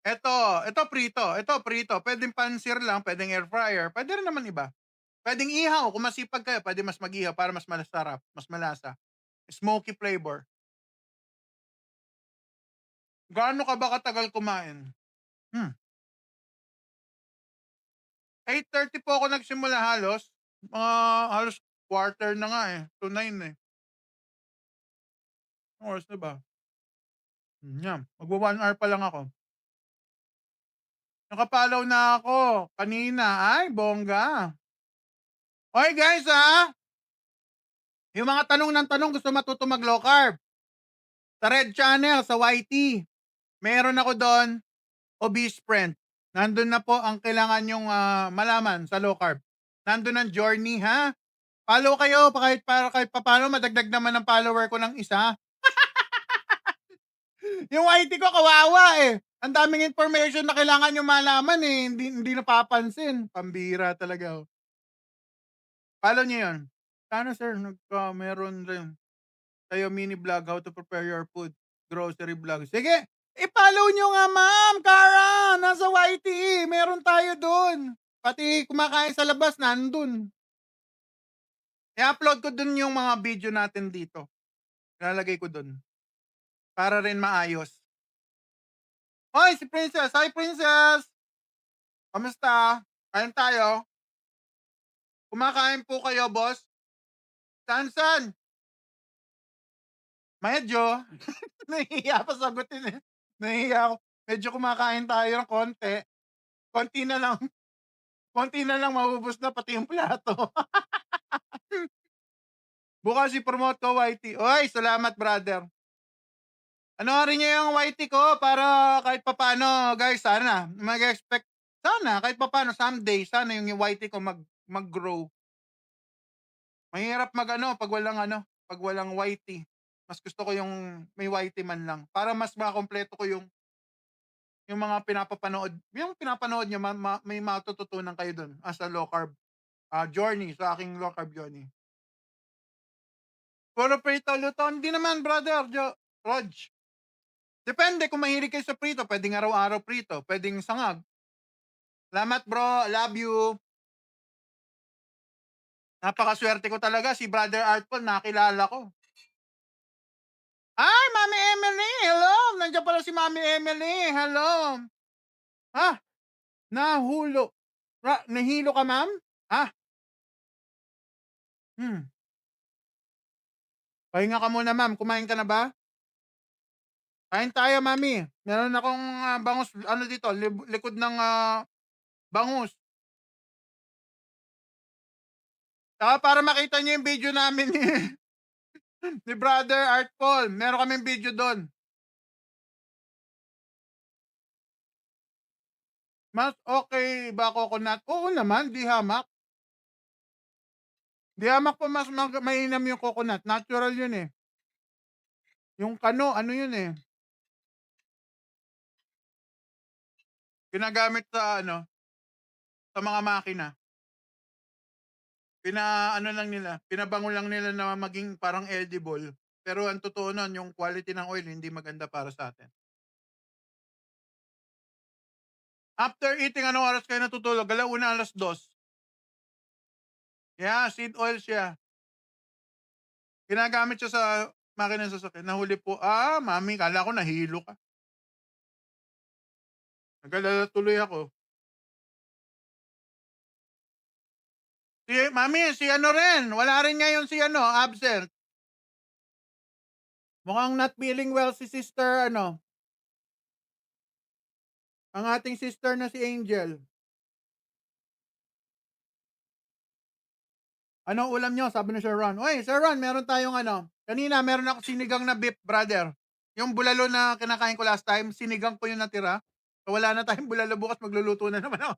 Ito prito. Puwedeng pansir lang, puwedeng air fryer, puwede rin naman iba. Puwedeng ihaw, kung masipag kayo, puwede mas mag-ihaw para mas masarap, mas malasa. Smoky flavor. Gaano ka ba katagal kumain? 8:30 po ako nagsimula halos. Mga halos quarter na nga, to 9, Anong oras na ba? 1 hour pa lang ako. Naka-follow na ako kanina. Ay, bongga. Okey guys, yung mga tanong ng tanong, gusto matuto mag-low carb, sa Red Channel, sa YT, meron ako dun, Obese Friend. Nandun na po ang kailangan niyong, malaman sa low carb. Nandun ang journey, Follow kayo kahit papaano madagdag naman ang follower ko ng isa. Yung YT ko kawawa, Ang daming information na kailangan niyong malaman, hindi napapansin. Pambihira talaga, oh. Follow niyo yun. Sana sir meron rin kayo mini vlog, how to prepare your food, grocery vlog. Sige, i-follow niyo nga, Ma'am Cara, nasa YT, meron tayo dun. Pati kumakain sa labas, nandun. I-upload ko dun yung mga video natin dito. Ilalagay ko dun. Para rin maayos. Hoy, si Princess! Hi, Princess! Kamusta? Kain tayo? Kumakain po kayo, boss? Saan? Medyo. Nahihiya pa sagutin, Nahihiya ako. Medyo kumakain tayo ng konti. konti na lang, konti na lang maubos na pati yung plato. Bukas i-promote ko YT. Oy, salamat brother. Panoorin niyo yung YT ko para kahit papaano, guys, sana mag-expect, sana kahit papaano someday, sana yung YT ko mag-grow. Mahirap mag-ano pag walang pag walang YT. Mas gusto ko yung may YT man lang para mas makumpleto ko yung mga pinapapanood. Yung pinapanood niyo may matututunan kayo dun as a low carb journey, sa aking low carb journey. Puro prito luto, hindi naman brother Rog. Depende kung mahilig kayo sa prito, pwedeng araw-araw prito, pwedeng sangag. Salamat bro, love you. Napakaswerte ko talaga, si Brother Artful nakilala ko. Ay, Mami Emily, hello! Nandiyan pala si Mami Emily, hello! Ah, nahulo. Nahilo ka, ma'am? Ah, hmm. Pahinga ka muna, ma'am. Kumain ka na ba? Kain tayo, mami. Meron akong bangus, dito, likod ng bangus. Saka para makita niyo yung video namin ni, ni Brother Artful. Meron kaming video doon. Mas okay ba coconut? Oo naman, di hamak. Di hamak pa mas mainam yung coconut. Natural yun eh. Yung kano, ano yun eh. Ginagamit sa sa mga makina. Lang nila, pinabango lang nila na maging parang edible. Pero ang totoo nun, yung quality ng oil hindi maganda para sa atin. After eating, anong oras kayo natutulog? 1:00, 2:00. Yeah, seed oil siya. Ginagamit siya sa makina ng sasakyan. Nahuli po. Mami, kala ko nahilo ka. Nag-alala tuloy ako. Mami, si rin. Wala rin ngayon si absent. Mukhang not feeling well si sister, ang ating sister na si Angel. Anong ulam nyo? Sabi ni Sir Ron. Oy, Sir Ron, meron tayong kanina meron ako sinigang na beef, brother. Yung bulalo na kinakain ko last time, sinigang ko yung natira. So, wala na tayong bulalo bukas, magluluto na naman ako.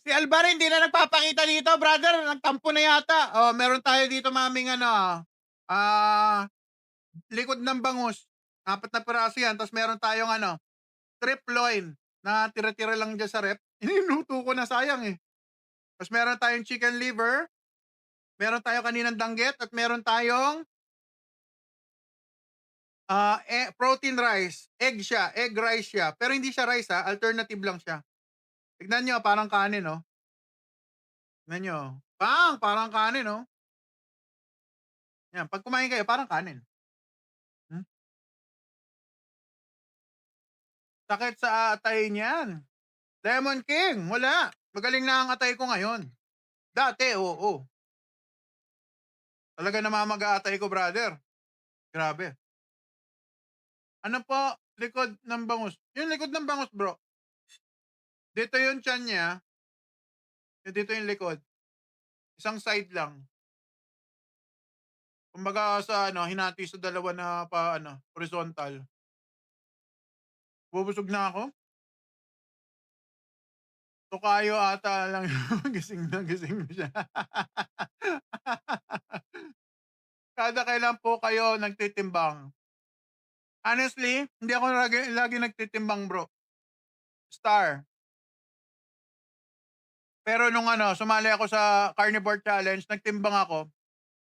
Si Alvaro hindi na nagpapakita dito, brother. Nagtampo na yata. Oh, meron tayo dito maming likod ng bangus. 4 na piraso yan. Tapos meron tayong strip loin na tira-tira lang dyan sa rep. Iniluto ko na, sayang eh. Tapos meron tayong chicken liver. Meron tayo kaninang danggit at meron tayong protein rice. Egg rice siya. Pero hindi siya rice alternative lang siya. Tignan nyo, parang kanin, oh. Tignan nyo. Parang kanin, oh. Yan, pag kumain kayo, parang kanin. Hmm? Sakit sa atay niyan. Lemon King, wala. Magaling na ang atay ko ngayon. Dati, oo. Talaga namamaga atay ko, brother. Grabe. Ano po, likod ng bangus? Yung likod ng bangus, bro. Dito yung tiyan niya. Dito yung likod. Isang side lang. Kumbaga sa hinati sa dalawa na horizontal. Bubusog na ako. Tokayo ata lang gising na siya. Kada kailan po kayo nagtitimbang? Honestly, hindi ako lagi nagtitimbang, bro. Star. Pero nung sumali ako sa Carnivore Challenge, nagtimbang ako.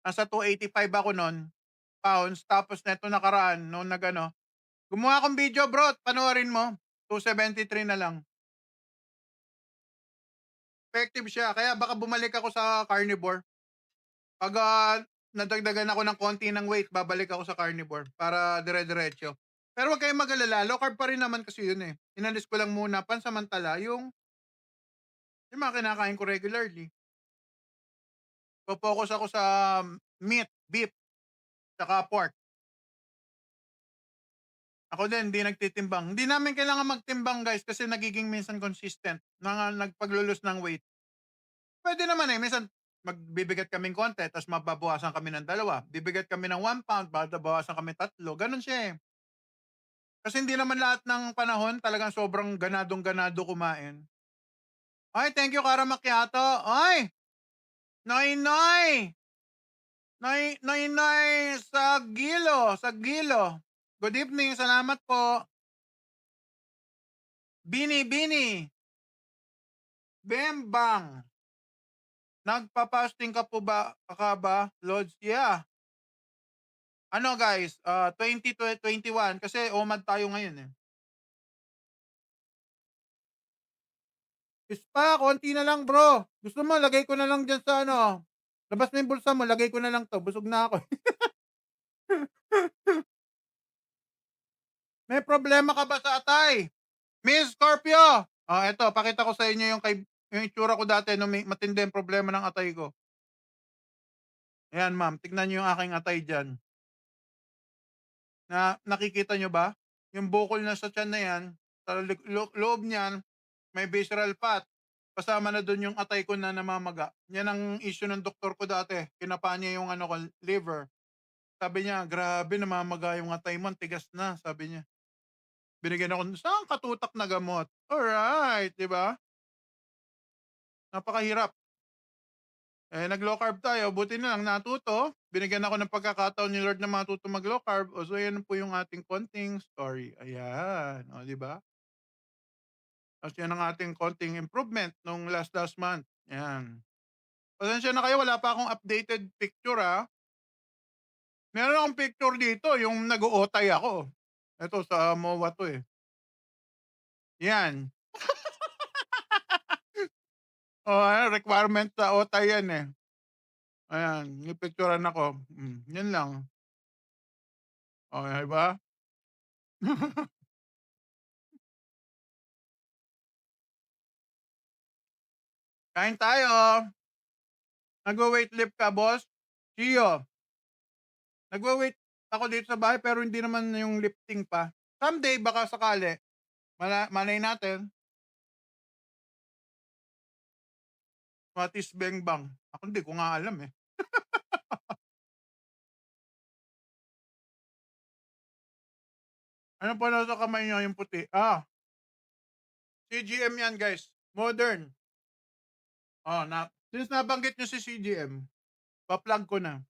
Nasa 285 ako nun, pounds. Tapos neto nakaraan, nung gumawa akong video, bro, panoorin mo. 273 na lang. Effective siya. Kaya baka bumalik ako sa carnivore. Pag nadagdagan ako ng konti ng weight, babalik ako sa carnivore para dire-diretso. Pero wag kayong mag-alala. Low carb pa rin naman kasi yun eh. Inalis ko lang muna pansamantala yung mga kinakain ko regularly. Focus ako sa meat, beef, saka pork. Ako din, hindi nagtitimbang. Hindi namin kailangan magtimbang, guys, kasi nagiging minsan consistent na nagpaglulus ng weight. Pwede naman eh, minsan magbibigat kaming konti, tapos mababawasan kami ng dalawa. Bibigat kami ng 1 pound, babawasan kami 3. Ganun siya eh. Kasi hindi naman lahat ng panahon talagang sobrang ganadong-ganado kumain. Ay, thank you, Kara Macchiato. Ay, Noy Noy! Noy Noy Noy sa Gilo, sa Gilo. Good evening, salamat po. Bini Bini, Bembang. Nagpa-fasting ka po ba, Lods? Yeah. Ano guys, 20 to 21 kasi OMAD tayo ngayon eh. Pa, konti na lang bro. Gusto mo, lagay ko na lang dyan sa ano. Labas mo yung bulsa mo, lagay ko na lang to. Busog na ako. May problema ka ba sa atay? Miss Scorpio! Oh, eto, pakita ko sa inyo yung itsura ko dati nung may matindi ang problema ng atay ko. Ayan ma'am, tignan nyo yung aking atay dyan. Nakikita nyo ba? Yung bukol na sa tiyan na yan, sa loob niyan, may visceral fat. Kasama na dun yung atay ko na namamaga. Yan ang issue ng doktor ko dati. Kinapa niya yung ano ko, liver. Sabi niya, grabe namamaga yung atay mo, ang tigas na, sabi niya. Binigyan ako ng isang katutak na gamot. Alright, di ba? Napakahirap. Nag-low carb tayo, buti na lang natuto. Binigyan ako ng pagkakataon ni Lord na matuto mag-low carb. O, so yan po yung ating konting story. Ayan, o, di ba? Tapos yan ang ating konting improvement nung last month. Ayan. Pasensya na kayo, wala pa akong updated picture Meron akong picture dito, yung nag-uotay ako. Ito sa MOA to eh. Yan. Requirement sa OTA yan eh. Ayan, nipicturean ako. Yan lang. O, diba? Kain tayo. Nagwa-weight lift ka, boss? Gio, nagwa-weight ako dito sa bahay pero hindi naman yung lifting pa. Someday, baka sakali. Malay natin. What is Bengbang? Ako hindi ko nga alam eh. Ano pa nasa kamay niyo yung puti? CGM yan guys. Modern. Since nabanggit niyo si CGM, pa-plug ko na.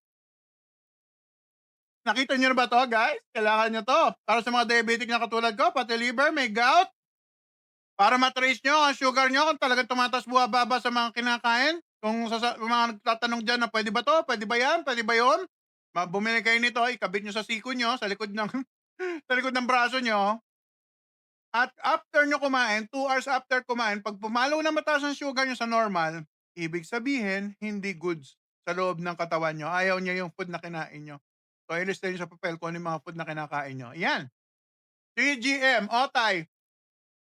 Nakita niyo na ba to guys? Kailangan niyo to. Para sa mga diabetic na katulad ko, pati liver, may gout. Para matrace niyo ang sugar niyo kung talagang tumataas bumababa sa mga kinakain. Kung mga nagtatanong dyan na pwede ba to? Pwede ba yan? Pwede ba yun? Bumili kayo nito, ikabit niyo sa siko niyo, sa likod ng sa likod ng braso niyo. At after nyo kumain, 2 hours after kumain, pag pumalo na mataas ang sugar nyo sa normal, ibig sabihin, hindi goods sa loob ng katawan nyo. Ayaw nyo yung food na kinain nyo. So, ilista nyo sa papel kung ano yung mga food na kinakain nyo. Yan. TGM, Otay.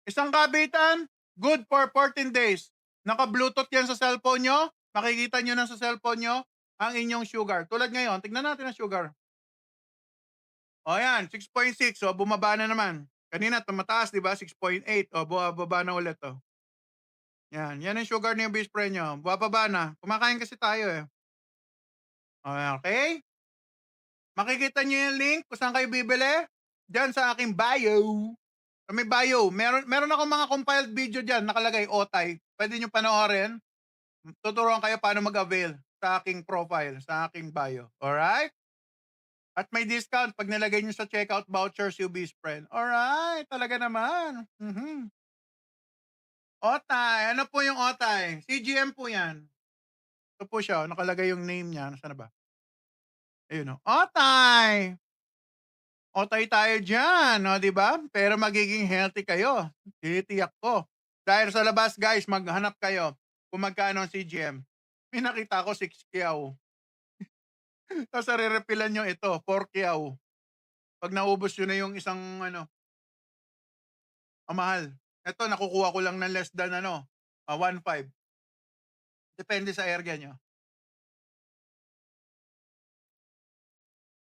Isang kabitan, good for 14 days. Naka-bluetooth yan sa cellphone nyo. Makikita nyo na sa cellphone nyo ang inyong sugar. Tulad ngayon, tignan natin ang sugar. O yan, 6.6. So, bumaba na naman. Kanina, tumataas, di ba? 6.8. O, bumaba na ulit. Yan. Yan ang sugar niyo, base friend nyo. Bumababa na. Kumakain kasi tayo eh. Okay? Makikita nyo yung link kung saan kayo bibili. Diyan sa aking bio. Sa may bio. Meron akong mga compiled video dyan. Nakalagay, Otay. Pwede nyo panoorin. Tuturuan kayo paano mag-avail sa aking profile, sa aking bio. Alright? At may discount pag nilagay nyo sa checkout voucher si Ubis Friend. Alright, talaga naman. Otay, ano po yung Otay? CGM po yan. Ito po siya, nakalagay yung name niya. Nasaan na ba? Ayun o. Otay! Otay tayo dyan, no, di ba? Pero magiging healthy kayo. Titiyak ko. Dahil sa labas, guys, maghanap kayo kung magkano ang CGM. May nakita ko 6 kiyaw. Tapos re-refilan nyo ito, 4 kiyaw. Pag naubos yun na yung isang mahal. Ito, nakukuha ko lang ng less than 1.5. Depende sa area nyo.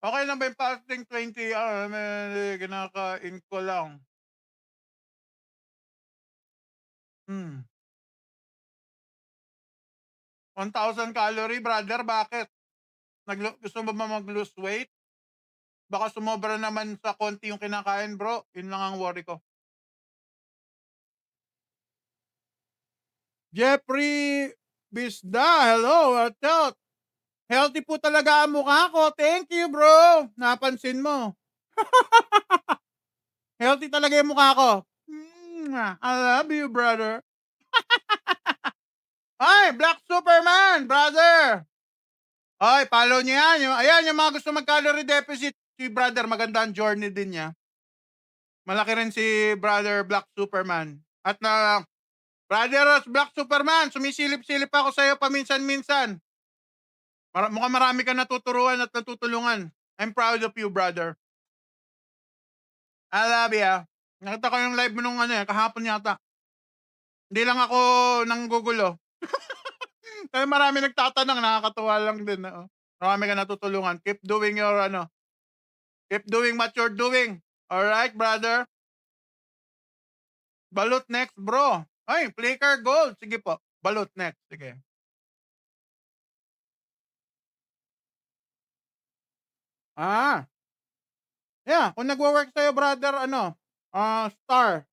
Okay lang ba yung fasting 20 hours? Kinakain ko lang. 1,000 calorie brother, bakit? Gusto mo ba mag-lose weight? Baka sumobra naman sa konti yung kinakain bro, yun lang ang worry ko. Jeffrey Bisda, hello, watch out. Healthy po talaga ang mukha ko, thank you bro, napansin mo. Healthy talaga yung mukha ko. I love you brother. Ay, Black Superman, brother. Ay, follow niyo yan. Ayan, yung mga gusto mag-calorie deficit. Si brother, maganda ang journey din niya. Malaki rin si brother Black Superman. At brother Black Superman, sumisilip-silip ako sa'yo paminsan-minsan. Mukhang marami ka natuturuan at natutulungan. I'm proud of you, brother. I love ya. Nakita ko yung live mo nung kahapon yata. Hindi lang ako nanggugulo. Kaya marami nagtatanong, nakakatuwa lang din. Marami ka natutulungan. Keep doing what you're doing. Alright, brother? Balut next, bro. Ay, flicker gold. Sige po. Balut next. Sige. Yeah. Kung nagwo-work sa'yo, brother, star,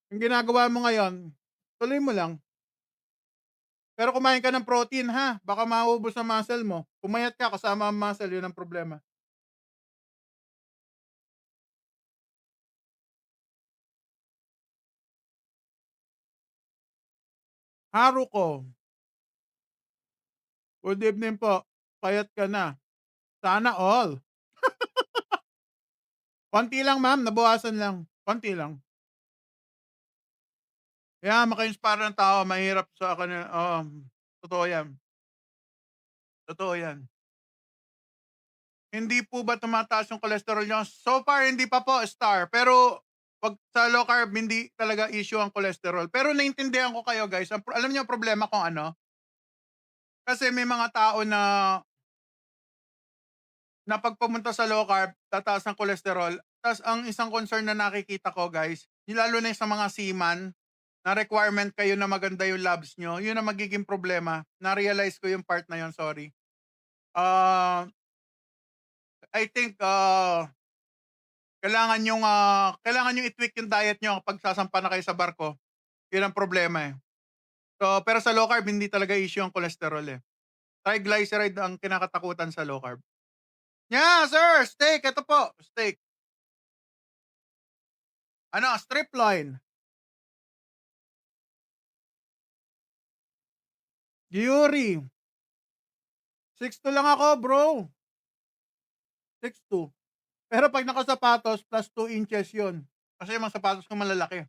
yung ginagawa mo ngayon, tuloy mo lang. Pero kumain ka ng protein, ha? Baka maubos ang muscle mo. Pumayat ka kasama ang muscle, yun ang problema. Haruko, good evening po. Payat ka na. Sana all. Konti lang, ma'am. Nabawasan lang. Konti lang. Kaya maka-inspire ng tao, mahirap sa kanila. Totoo yan. Totoo yan. Hindi po ba tumataas yung cholesterol niyo? So far, hindi pa po, star. Pero, pag sa low carb, hindi talaga issue ang cholesterol. Pero naintindihan ko kayo, guys. Alam niyo ang problema kung ano? Kasi may mga tao na pag pumunta sa low carb, tataas ng cholesterol. Tas ang isang concern na nakikita ko, guys, lalo na yung sa mga seaman, na requirement kayo na maganda yung labs nyo, yun ang magiging problema. Na-realize ko yung part na yun, sorry. I think, kailangan yung i-tweak yung diet nyo kapag sasampa na kayo sa barko. Yun ang problema eh. So, pero sa low carb, hindi talaga issue ang cholesterol eh. Triglyceride ang kinakatakutan sa low carb. Yeah, sir! Steak! Ito po, steak. Strip loin. Yuri. 6'2" lang ako, bro. 6'2". Pero pag nakasapatos, plus 2 inches yun. Kasi yung mga sapatos ko malalaki.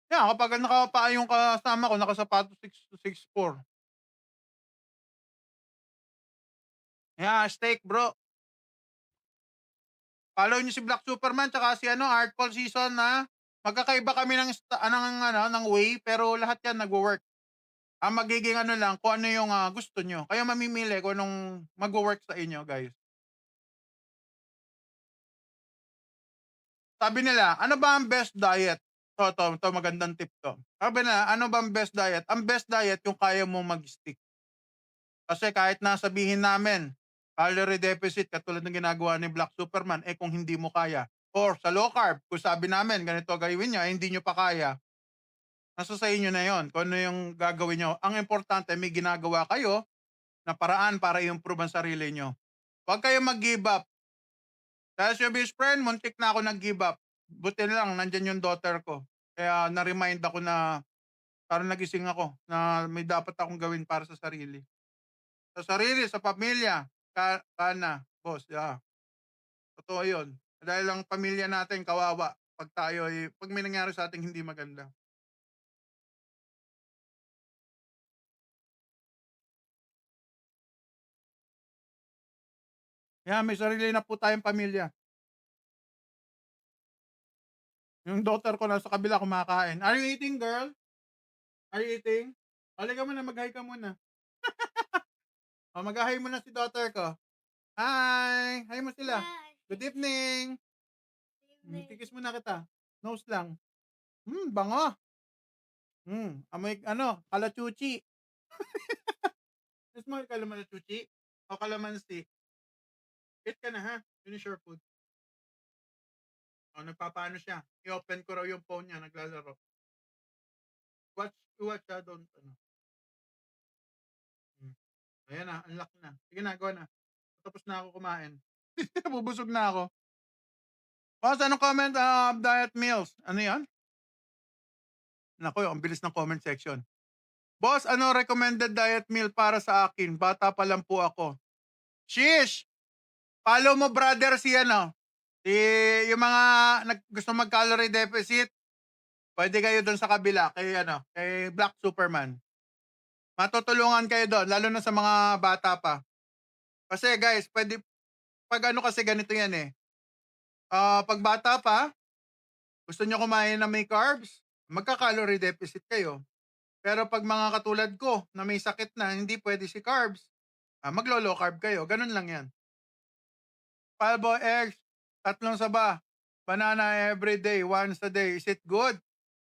Yeah, kapag nakapaa yung kasama ko, nakasapatos 6'4". Yeah, steak, bro. Follow niyo si Black Superman tsaka si Artful Season na magkakaiba kami ng way pero lahat yan nagwo-work. Ang magiging lang kung ano yung gusto nyo. Kayo mamimili kung anong magwo-work sa inyo, guys. Sabi nila, ano ba ang best diet? To magandang tip to. Sabi nila, ano ba ang best diet? Ang best diet yung kaya mo mag-stick. Kasi kahit na sabihin namin, calorie deficit katulad ng ginagawa ni Black Superman, kung hindi mo kaya. Or sa low carb, kung sabi namin, ganito gawin niya, hindi nyo pa kaya. Nasa sa inyo na yon kung ano yung gagawin nyo. Ang importante, may ginagawa kayo na paraan para i-improve ang sarili nyo. Huwag kayo mag-give up. Dahil si best friend, muntik na ako nag-give up. Buti na lang, nandyan yung daughter ko. Kaya na-remind ako na parang nagising ako na may dapat akong gawin para sa sarili. Sa sarili, sa pamilya, kana, boss, yeah. Totoo yun. Dahil ang pamilya natin kawawa pag may nangyari sa ating hindi maganda. Yeah, may sarili na po tayong pamilya. Yung daughter ko nasa kabila kumakain. Are you eating, girl? Are you eating? Halika muna, mag-hi ka muna. Mag-hi muna si daughter ko. Hi! Hi mo sila. Good evening. Kikis muna kita. Nose lang. Bango. Amoy ano, kalachuchi. Gusto mo yung kalachuchi? O kalamansi? Eat ka na ha. Finish your food. O, nagpapaano siya. I-open ko raw yung phone niya. Naglalaro. Watch don't ano. Hmm. Ayan na, unlock na. Sige na, go na. Tapos na ako kumain. Nabubusog na ako. Boss, anong comment diet meals? Ano yan? Nako, ang bilis ng comment section. Boss, ano recommended diet meal para sa akin? Bata pa lang po ako. Shish! Follow mo brother si ano? Si yung mga gusto mag-calorie deficit, pwede kayo doon sa kabila kay ano, kay Black Superman. Matutulungan kayo doon lalo na sa mga bata pa. Kasi guys, pwede pag ano kasi ganito yan eh. Pag bata pa, gusto nyo kumain na may carbs, magka-calorie deficit kayo. Pero pag mga katulad ko na may sakit na hindi pwede si carbs, maglo-low carb kayo. Ganun lang yan. Palbo eggs, tatlong saba, banana every day, once a day. Is it good?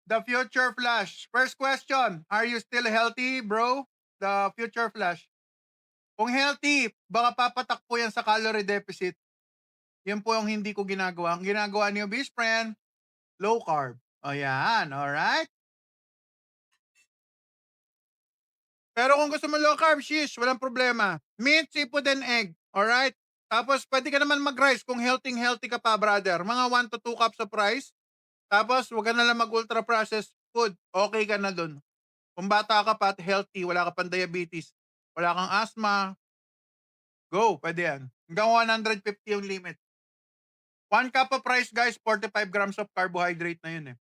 The Future Flash. First question, are you still healthy, bro? The Future Flash. Kung healthy, baka papatak po yan sa calorie deficit. Yan po yung hindi ko ginagawa. Ang ginagawa niyo, best friend, low carb. O yan, alright? Pero kung gusto mo low carb, shish, walang problema. Meat, seafood, and egg. Alright? Tapos, pwede ka naman mag-rice kung healthy ka pa, brother. Mga 1 to 2 cups of rice. Tapos, wag ka na lang mag-ultra processed food. Okay ka na dun. Kung bata ka pa at healthy, wala ka pang diabetes, wala kang asthma, go, pwede yan. Hanggang 150 yung limit. 1 cup of rice, guys, 45 grams of carbohydrate na yun eh.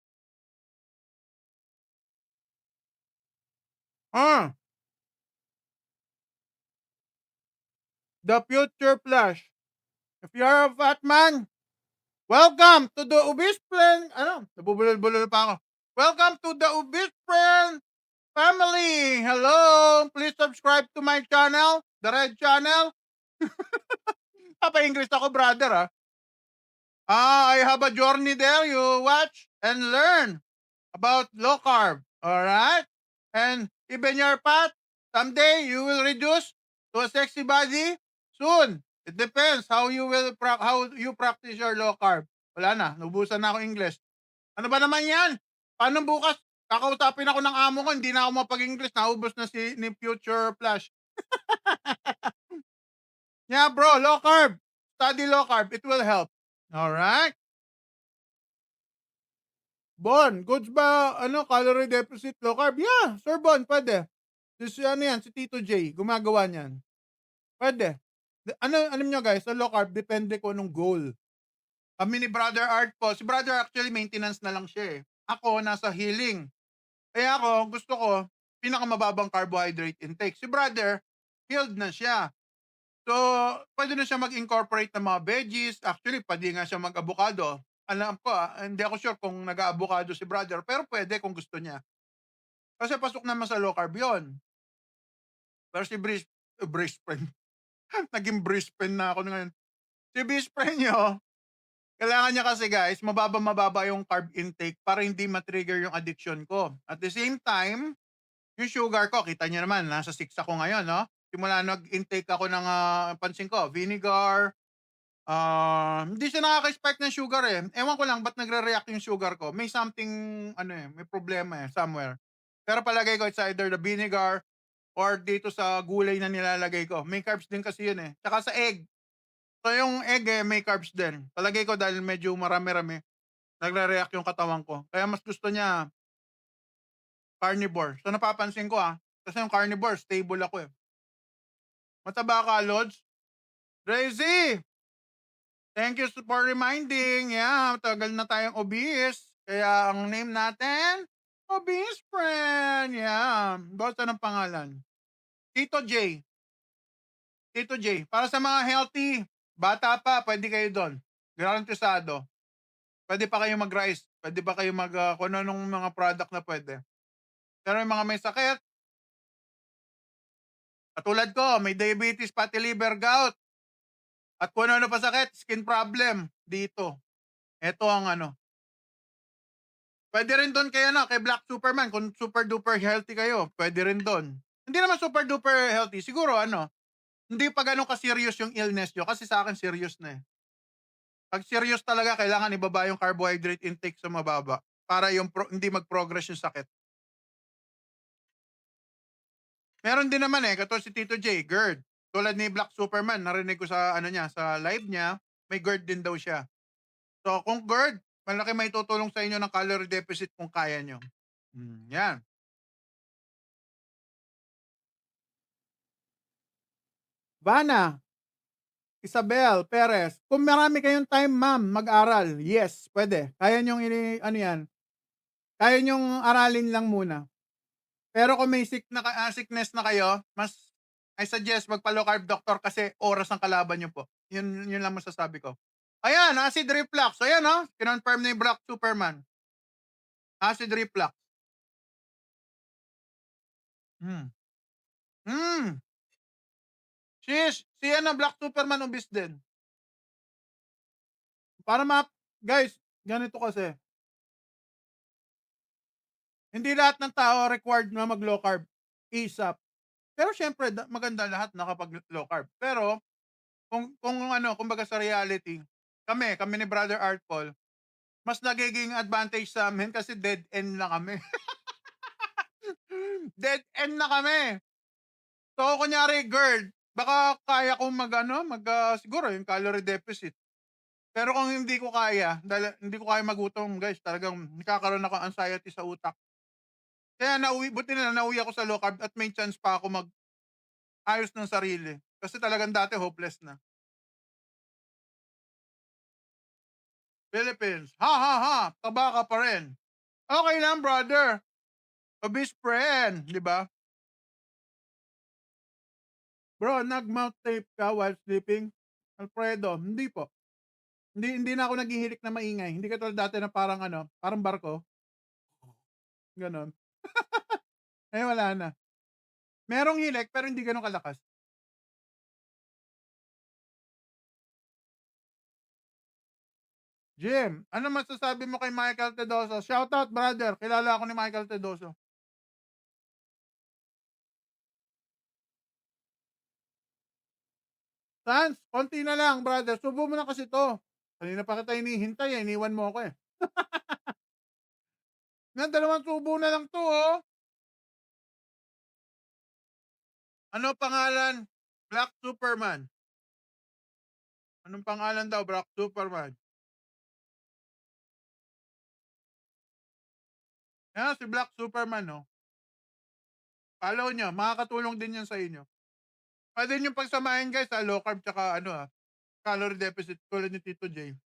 The Future Flash. If you're a fat man, welcome to the Obese Friend. Ano? Nabubulol-bulol pa ako. Welcome to the Obese Friend family. Hello. Please subscribe to my channel, the Red Channel. Papa-English ako, brother, ah. I have a journey there. You watch and learn about low carb. All right? And even your fat, someday you will reduce to a sexy body soon. It depends how you practice your low carb. Wala na, nubusan na ako English. Ano ba naman 'yan? Paano bukas kakausapin ako ng amo ko, hindi na ako mapag-English, naubos na si ni Future Flash. Yeah, bro, low carb. Study low carb, it will help. All right? Bon, goods ba ano calorie deficit low carb? Yeah, Sir Bon, pwede. Ano yan, si Tito J, gumagawa niyan. Pwede. Alam niyo guys, sa low carb, depende ko anong goal. Kami ni Brother Art po, si Brother actually maintenance na lang siya eh. Ako, nasa healing. Kaya ako, gusto ko, pinakamababang carbohydrate intake. Si Brother, healed na siya. So, pwede na siya mag-incorporate ng mga veggies. Actually, pwede nga siya mag-avocado. Alam ko, hindi ako sure kung nag-avocado si Brother, pero pwede kung gusto niya. Kasi pasok naman sa low carb yun. Pero si Brisbane, naging Brisbane na ako ngayon. Si Brisbane nyo, kailangan niya kasi guys, mababa yung carb intake para hindi matrigger yung addiction ko. At the same time, yung sugar ko, kita niyo naman, nasa 6 ako ngayon, no? Simula nag-intake ako ng, pansin ko, vinegar, hindi siya nakaka-spike ng sugar eh. Ewan ko lang ba't nagre-react yung sugar ko. May something, ano eh, may problema eh, somewhere. Pero palagay ko it's either the vinegar or dito sa gulay na nilalagay ko. May carbs din kasi yun eh. Tsaka sa egg. So yung egg eh, may carbs din. Palagay ko dahil medyo marami-rami, nagre-react yung katawan ko. Kaya mas gusto niya carnivore. So napapansin ko kasi yung carnivore, stable ako eh. Mataba ka, Lods? Crazy! Thank you for reminding. Yeah, tagal na tayong obese. Kaya ang name natin, Obese Friend. Yeah. Boss, anong pangalan? Tito J. Tito J. Para sa mga healthy, bata pa, pwede kayo doon. Garantisado. Pwede pa kayo mag-rice. Pwede pa kayo kung anong mga product na pwede. Pero yung mga may sakit, katulad ko, may diabetes, fatty liver, gout. At kung ano pa sakit, skin problem, dito. Ito ang ano. Pwede rin doon kay ano, kay Black Superman kung super duper healthy kayo, pwede rin doon. Hindi naman super duper healthy, siguro ano, hindi pa gano'n ka-serious yung illness niyo kasi sa akin serious na, eh. 'Pag serious talaga kailangan ibaba yung carbohydrate intake sa mababa para yung hindi mag-progress yung sakit. Meron din naman, eh, katulad si Tito J, GERD. Tulad ni Black Superman narinig ko sa ano niya, sa live niya, may GERD din daw siya. So kung GERD, malaki maitutulong sa inyo ng calorie deficit kung kaya niyo. 'Yan. Vana, Isabel Perez, kung marami kayong time ma'am mag-aral, yes, pwede. Kaya niyong ano 'yan, kaya niyong aralin lang muna. Pero kung may sickness na kayo, mas I suggest magpa-low carb doctor kasi oras ang kalaban niyo po. Yun lang masasabi ko. Ayan, acid reflux. Ayan, oh, kinonfirm ni Black Superman. Acid reflux. Hmm. Hmm. Si ano, Black Superman obese din. Para guys, ganito kasi, hindi lahat ng tao required na mag-low carb ASAP. Pero siyempre maganda lahat nakapag-low carb. Pero kung ano, kumbaga sa reality, kami ni Brother Art Paul, mas nagiging advantage sa sa'min kasi dead end na kami. Dead end na kami. So kunyari girl, baka kaya kong mag-ano, siguro yung calorie deficit. Pero kung hindi ko kaya, dahil hindi ko kaya magutom guys, talagang nagkakaroon ako anxiety sa utak. Kaya buti na lang nauwi ako sa low carb at may chance pa ako mag-ayos ng sarili. Kasi talagang dati hopeless na. Philippines, ha, ha, ha, taba ka pa rin. Okey lang brother, obese friend, 'di ba? Bro, nag-mouth tape ka while sleeping? Alfredo, hindi po. Hindi na ako naghihilik na maingay, hindi katulad dati na parang ano, parang barko, gano'n. Eh, wala na. Merong hilik pero hindi gano'n kalakas. Jim, ano masasabi mo kay Michael Tedoso? Shoutout brother, kilala ako ni Michael Tedoso. Sans, konti na lang brother, subo mo na kasi 'to. Kanina pa kita hinihintay, eh, iniwan mo ako, eh. Yan, dalawang subo na lang 'to, oh. Ano pangalan? Black Superman. Anong pangalan daw, Black Superman? Yan si Black Superman, oh. Follow niyo, makakatulong din 'yan sa inyo. Puwede niyong pagsamahin guys, low carb tsaka ano, calorie deficit tulad ni Tito J.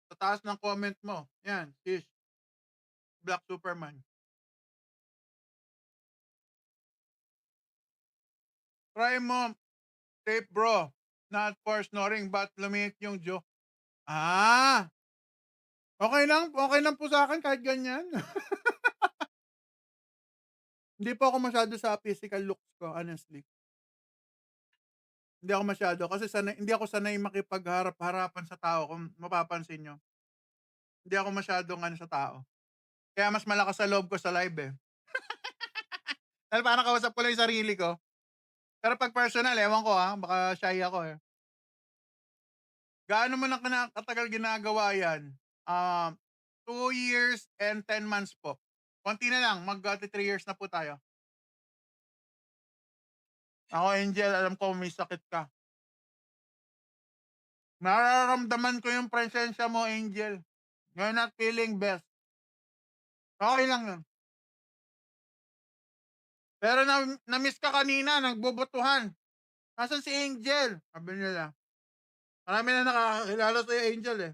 Sa taas ng comment mo, 'yan, sis, Black Superman. Try mo tape bro, not for snoring but lumit yung jaw. Ah, okey lang po sa'kin kahit ganyan. Hindi po ako masyado sa physical looks ko honestly. Hindi ako masyado kasi hindi ako sanay makipagharap-harapan sa tao kung mapapansin niyo. Hindi ako masyadong ano sa tao. Kaya mas malakas sa loob ko sa live, eh. Dahil parang kausap ko lang yung sarili ko. Pero 'pag personal ewan ko, baka shy ako, eh. Gaano mo na katagal ginagawa 'yan? Um, 2 years and 10 months po. Konti na lang, magti 3 years na po tayo. Ako Angel, alam ko may sakit ka. Nararamdaman ko yung presensya mo Angel. You're not feeling best. Okey lang yun. Pero na-miss ka kanina, nagbobotohan. "Nasaan si Angel?" Sabi nila. Marami na nakakakilala sa'yo Angel, eh.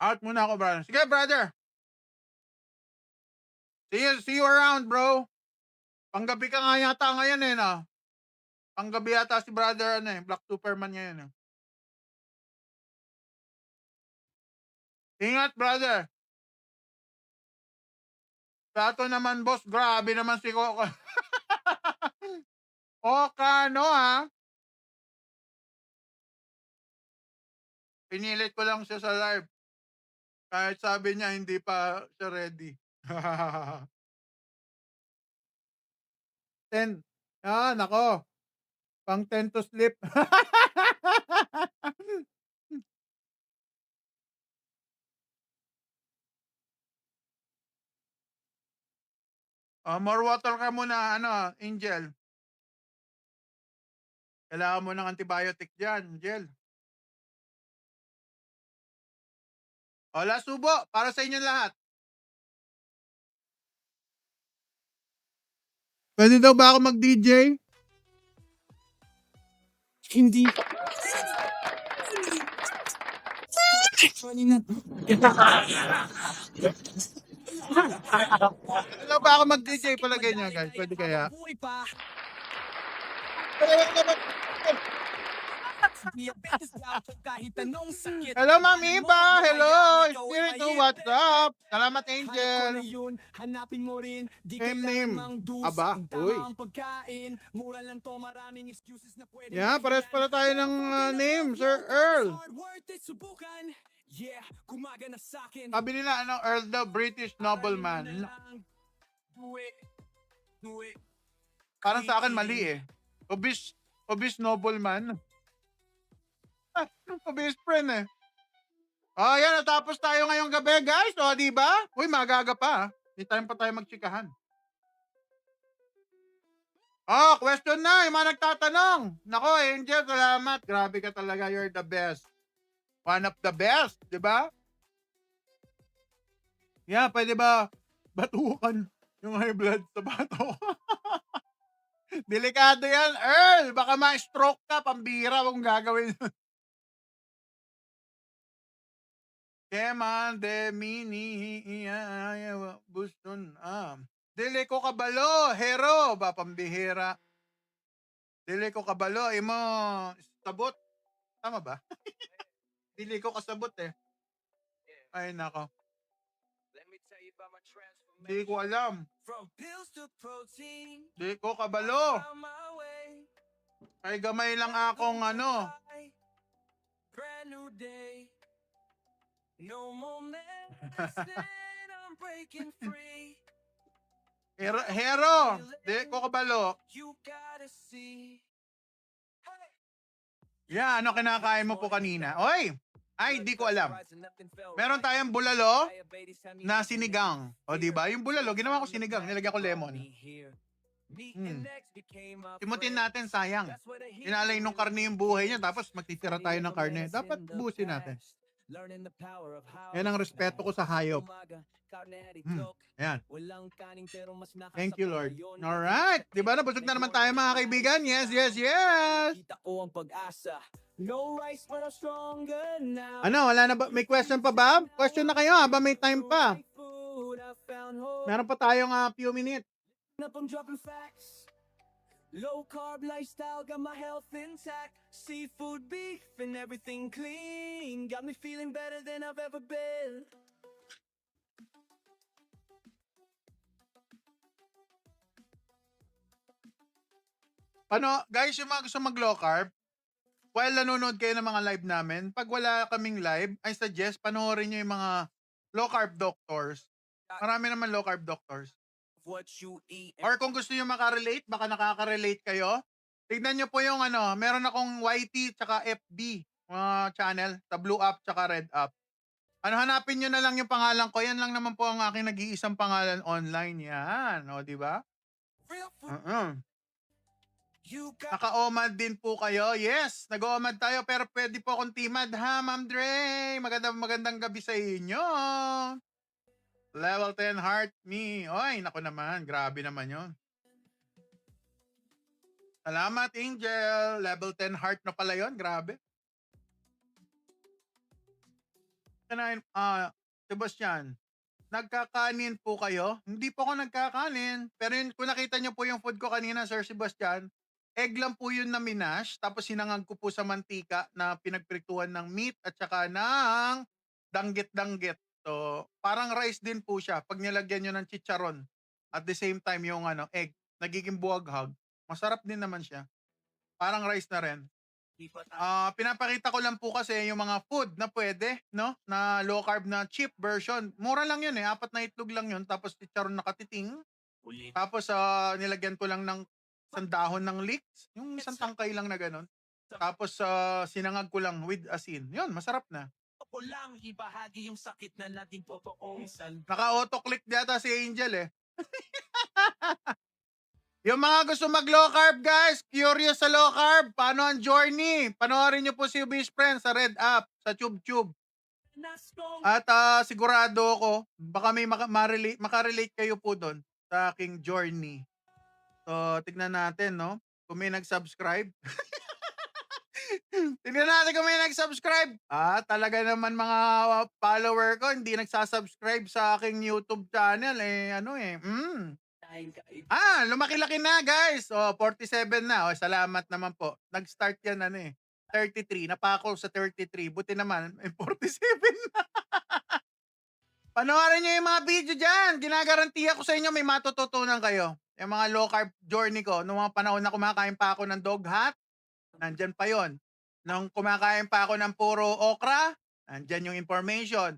Out muna ako brother. Sige brother, see you around bro. Panggabi ka nga yata ngayon, eh, 'no? Panggabi yata si brother ano, eh, Black Superman ngayon, eh. Ingat brother. Plato naman, boss. Grabe naman si Coco. Okano, ha? Pinilit ko lang siya sa live. Kahit sabi niya hindi pa siya ready. 10. Nako. Pang 10 to sleep. More water ka muna, Angel. Kailangan mo ng antibiotic diyan, Angel. Last subo para sa inyong lahat. Pwede daw ba ako mag-DJ? Hindi. Pwede daw ba ako mag-DJ palagay niya, guys? Pwede kaya? Hello, Ma'am Iba! Hello! Spiritu, what's up? Salamat, Angel! Hanapin mo rin, di Name. kailangan Aba, ang uy. tamang pagkain. Mura lang to, maraming excuses na pwede. Yeah, pares pala tayo ng name, Sir Earl. Worth it, subukan. Yeah, gumagana sa akin. Sabi nila, Earl the British nobleman. Do it. Do it. Parang sa akin mali eh. Obis nobleman. Obis friend eh. Yan, natapos tayo ngayong gabi, guys. Di ba? Uy, magaga pa. May time pa tayo magtsikahan. Question na. Yung mga nagtatanong. Nako, Angel, salamat. Grabe ka talaga. You're the best. One of the best, di ba? Yeah, pwede ba batukan yung high blood sa bato? Delikado yan, Earl. Baka ma-stroke ka, pambira kung gagawin. Keman de mini buston. Dili ko kabalo, hero ba pambihira. Dili ko kabalo, imo sabot. Tama ba? Dili ko kasabot eh. Ay nako. Let me tell you about my transformation. Di ko alam. From pills to protein. Di ko kabalo. On my way. Ay gamay lang akong Brand new day. No more medicine. I'm breaking free. Hero. Di ko kabalo. You gotta see. Yeah, ano kinakain mo po kanina? Oy! Ay, di ko alam. Meron tayong bulalo na sinigang. Di ba? Yung bulalo, ginawa ko sinigang. Nilagyan ko lemon. Timutin natin, sayang. Inalay nung karne yung buhay niya, tapos magtitira tayo ng karne. Dapat busin natin. Yan ang respeto ko sa hayop. Ayan. Thank you, Lord. Alright. Di ba? Nabusog na naman tayo, mga kaibigan. Yes, yes, yes. Kita ko ang pag-asa. No rice but I'm stronger now. Wala na ba? May question pa ba? Question na kayo habang may time pa. Meron pa tayong few minutes. Up, I'm dropping facts. Low carb lifestyle, got my health intact. Seafood, beef, and everything clean. Got me feeling better than I've ever been. Guys, yung mga gusto mag-low carb, while nanonood kayo ng mga live namin, pag wala kaming live, I suggest panoorin nyo yung mga low carb doctors. Marami naman low carb doctors. What you eat. Or kung gusto nyo makarelate, baka nakaka-relate kayo, tignan nyo po yung meron akong YT tsaka FB channel, sa Blue Up tsaka Red Up. Hanapin nyo na lang yung pangalan ko. Yan lang naman po ang aking nag-iisang pangalan online. Yan, di ba? Real food. You got Naka-OMAD din po kayo. Yes, nag-OMAD tayo pero pwede po akong timad ha, Ma'am Dre. Magandang gabi sa inyo. Level 10 heart me. Oy, nako naman. Grabe naman yon. Salamat, Angel. Level 10 heart na pala yon. Grabe. Sebastian, nagkakanin po kayo? Hindi po ako nagkakanin. Pero kung nakita nyo po yung food ko kanina, Sir Sebastian, egg lang po yun na minash, tapos sinangag ko po sa mantika na pinagprituhan ng meat at saka ng danggit-danggit. So, parang rice din po siya pag nilagyan niyo ng chicharon at the same time yung egg, nagiging buwaghag. Masarap din naman siya. Parang rice na rin. Pinapakita ko lang po kasi yung mga food na pwede, no? Na low carb na cheap version. Mura lang yun eh. 4 na itlog lang yun. Tapos chicharon na katiting. Tapos nilagyan ko lang ng isang dahon ng leeks. Yung isang tangkay lang na ganun. Tapos sinangag ko lang with asin. Yun, masarap na. Ako lang ibahagi yung sakit na nating totoo. Naka-auto-click data si Angel eh. Yung mga gusto mag low carb guys, curious sa low carb, paano ang journey? Panoorin niyo po si Wish Friends sa Red App, sa TubeTube. At sigurado ko, baka may makarelate kayo po doon sa aking journey. So, tignan natin, no? Kung may nag-subscribe. Tignan natin kung may nag-subscribe. Talaga naman mga follower ko, hindi nagsasubscribe sa aking YouTube channel. Lumaki-laki na guys. 47 na. Salamat naman po. Nag-start yan 33. Napako sa 33. Buti naman, 47 na. Panoorin nyo yung mga video dyan. Ginagarantiya ko sa inyo may matututunan kayo. Yung mga low carb journey ko. Noong mga panahon na kumakain pa ako ng dog hat, nandyan pa yon. Nung kumakain pa ako ng puro okra, nandyan yung information.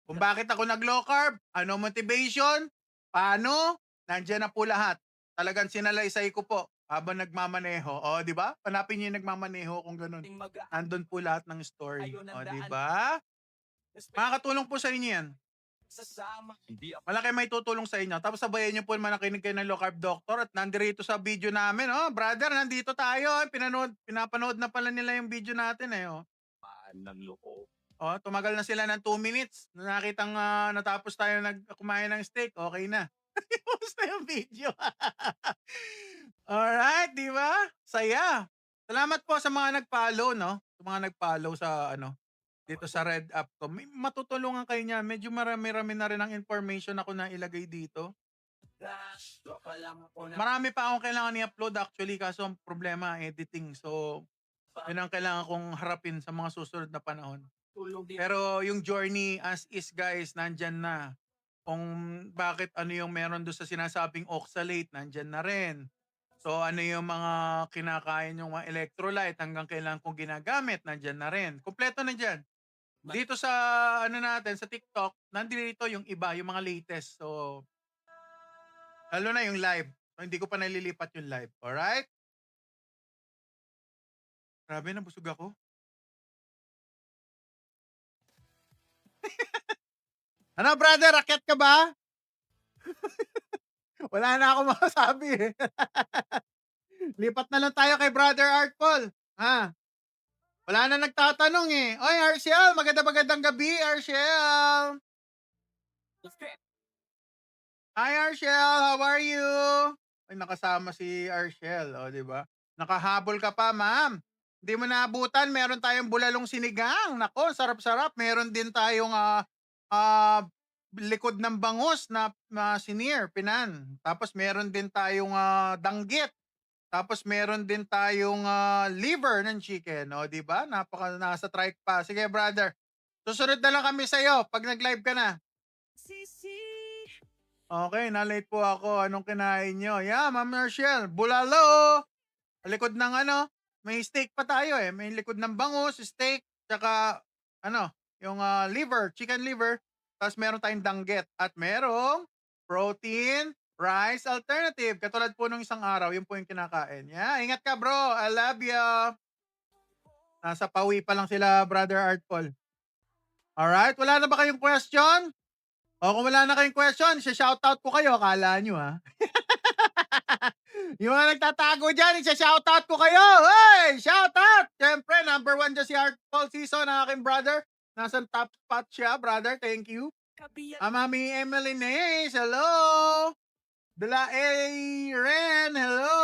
Kung bakit ako nag-low carb, ano motivation, paano, nandyan na po lahat. Talagang sinalaysay ko po habang nagmamaneho. Di ba? Hanapin niyo yung nagmamaneho kung ganun. Andun po lahat ng story. Di ba? Makakatulong po sa inyo yan. Malaki may tutulong sa inyo. Tapos sabayan niyo po manakinig kayo ng low carb doctor at nandito sa video namin. Brother, nandito tayo. Pinapanood na pala nila yung video natin tumagal na sila ng 2 minutes. Nakitang natapos tayo kumain ng steak. Okay na. Tapos na yung video. Alright, di ba? Saya. Salamat po sa mga nag-follow, no? Sa mga nag-follow sa dito sa Red App ko. May matutulungan kayo niya. Medyo marami-rami na rin ang information ako na ilagay dito. Marami pa akong kailangan i-upload actually kaso ang problema editing. So, yun ang kailangan kong harapin sa mga susunod na panahon. Pero yung journey as is guys, nandyan na. Kung bakit yung meron doon sa sinasabing oxalate, nandyan na rin. So ano yung mga kinakain yung mga electrolyte hanggang kailan kong ginagamit, nandyan na rin. Kompleto na dyan. Dito sa natin, sa TikTok, nandito yung iba, yung mga latest. So, lalo na yung live. So, hindi ko pa nalilipat yung live. Alright? Grabe, nabusog ako. Ano brother, raket ka ba? Wala na ako masasabi eh. Lipat na lang tayo kay Brother Artful. Wala na nagtatanong eh. Oy, Arshel, magandang gabi, Arshel. Hi, Arshel, how are you? Ay, nakasama si Arshel, di ba? Nakahabol ka pa, ma'am. Hindi mo naabutan, meron tayong bulalong sinigang. Nako, sarap-sarap. Meron din tayong likod ng bangus na sinier, pinan. Tapos meron din tayong danggit. Tapos meron din tayong liver ng chicken, di ba? Nasa trike pa. Sige, brother. Susunod na lang kami sa iyo pag nag-live ka na. Okay, na-late po ako. Anong kinain nyo? Yeah, Ma'am Marshall. Bulalo. Likod ng may steak pa tayo eh. May likod ng bangus, steak, tsaka yung liver, chicken liver. Tapos meron tayong danggit at merong protein rice alternative. Katulad po nung isang araw, yun po yung kinakain. Yeah, ingat ka bro. I love you. Nasa pawi pa lang sila, Brother Artful. Alright, wala na ba kayong question? O kung wala na kayong question, shoutout ko kayo. Akala nyo yung mga nagtatago dyan, shoutout ko kayo. Hey, shoutout! Siyempre, number 1 dyan si Artful Season, ang aking brother. Nasa top spot siya, brother. Thank you. Mami Emily Nays, hello. Dela A. Ren, hello.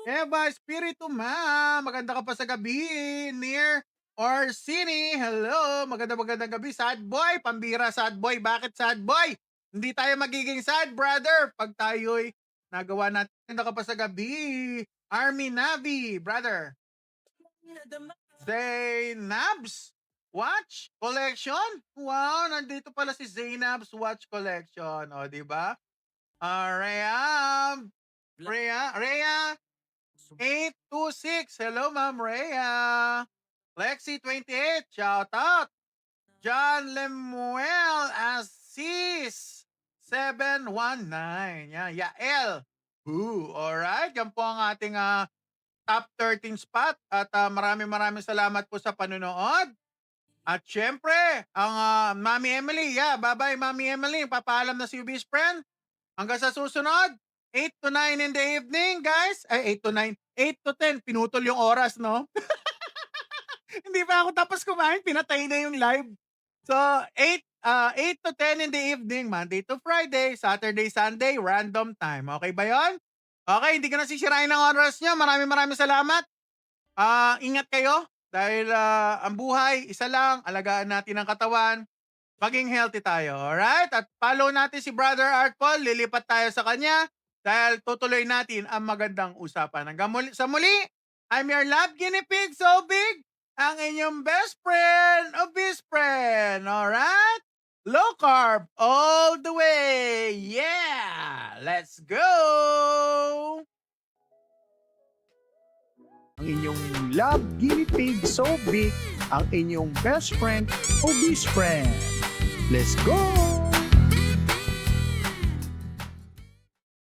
Eva Espiritu Ma, maganda ka pa sa gabi. Near Orsini, hello. Magandang gabi. Sad boy, pambira sad boy. Bakit sad boy? Hindi tayo magiging sad, brother. Pag tayo'y nagawa natin. Maganda ka pa sa gabi. Army Navi, brother. Say Nabs. watch collection. Wow, nandito pala si Zainab's watch collection. O, di ba? Rhea 826. Hello, Ma'am Rhea. Lexi 28. Shout out. John Lemuel Assis 719. Yan, Yael. Alright, yan po ang ating top 13 spot. At maraming salamat po sa panonood. At syempre, ang Mami Emily. Bye-bye, Mami Emily. Papaalam na si Ubis Friend. Hanggang sa susunod, 8 to 9 in the evening, guys. Ay, 8 to 9. 8 to 10. Pinutol yung oras, no? Hindi pa ako tapos kumain. Pinatay na yung live. So, 8 to 10 in the evening, Monday to Friday, Saturday, Sunday, random time. Okay ba yon? Okay, hindi ko na sisirain ng oras nyo. Maraming salamat. Ingat kayo dahil ang buhay, isa lang. Alagaan natin ang katawan. Maging healthy tayo, alright? At follow natin si Brother Art Paul. Lilipat tayo sa kanya dahil tutuloy natin ang magandang usapan. Hanggang sa muli, I'm your love guinea pig so big, ang inyong best friend of best friend, alright? Low carb all the way. Yeah! Let's go! Ang inyong love guinea pig so big, ang inyong best friend, obese friend. Let's go!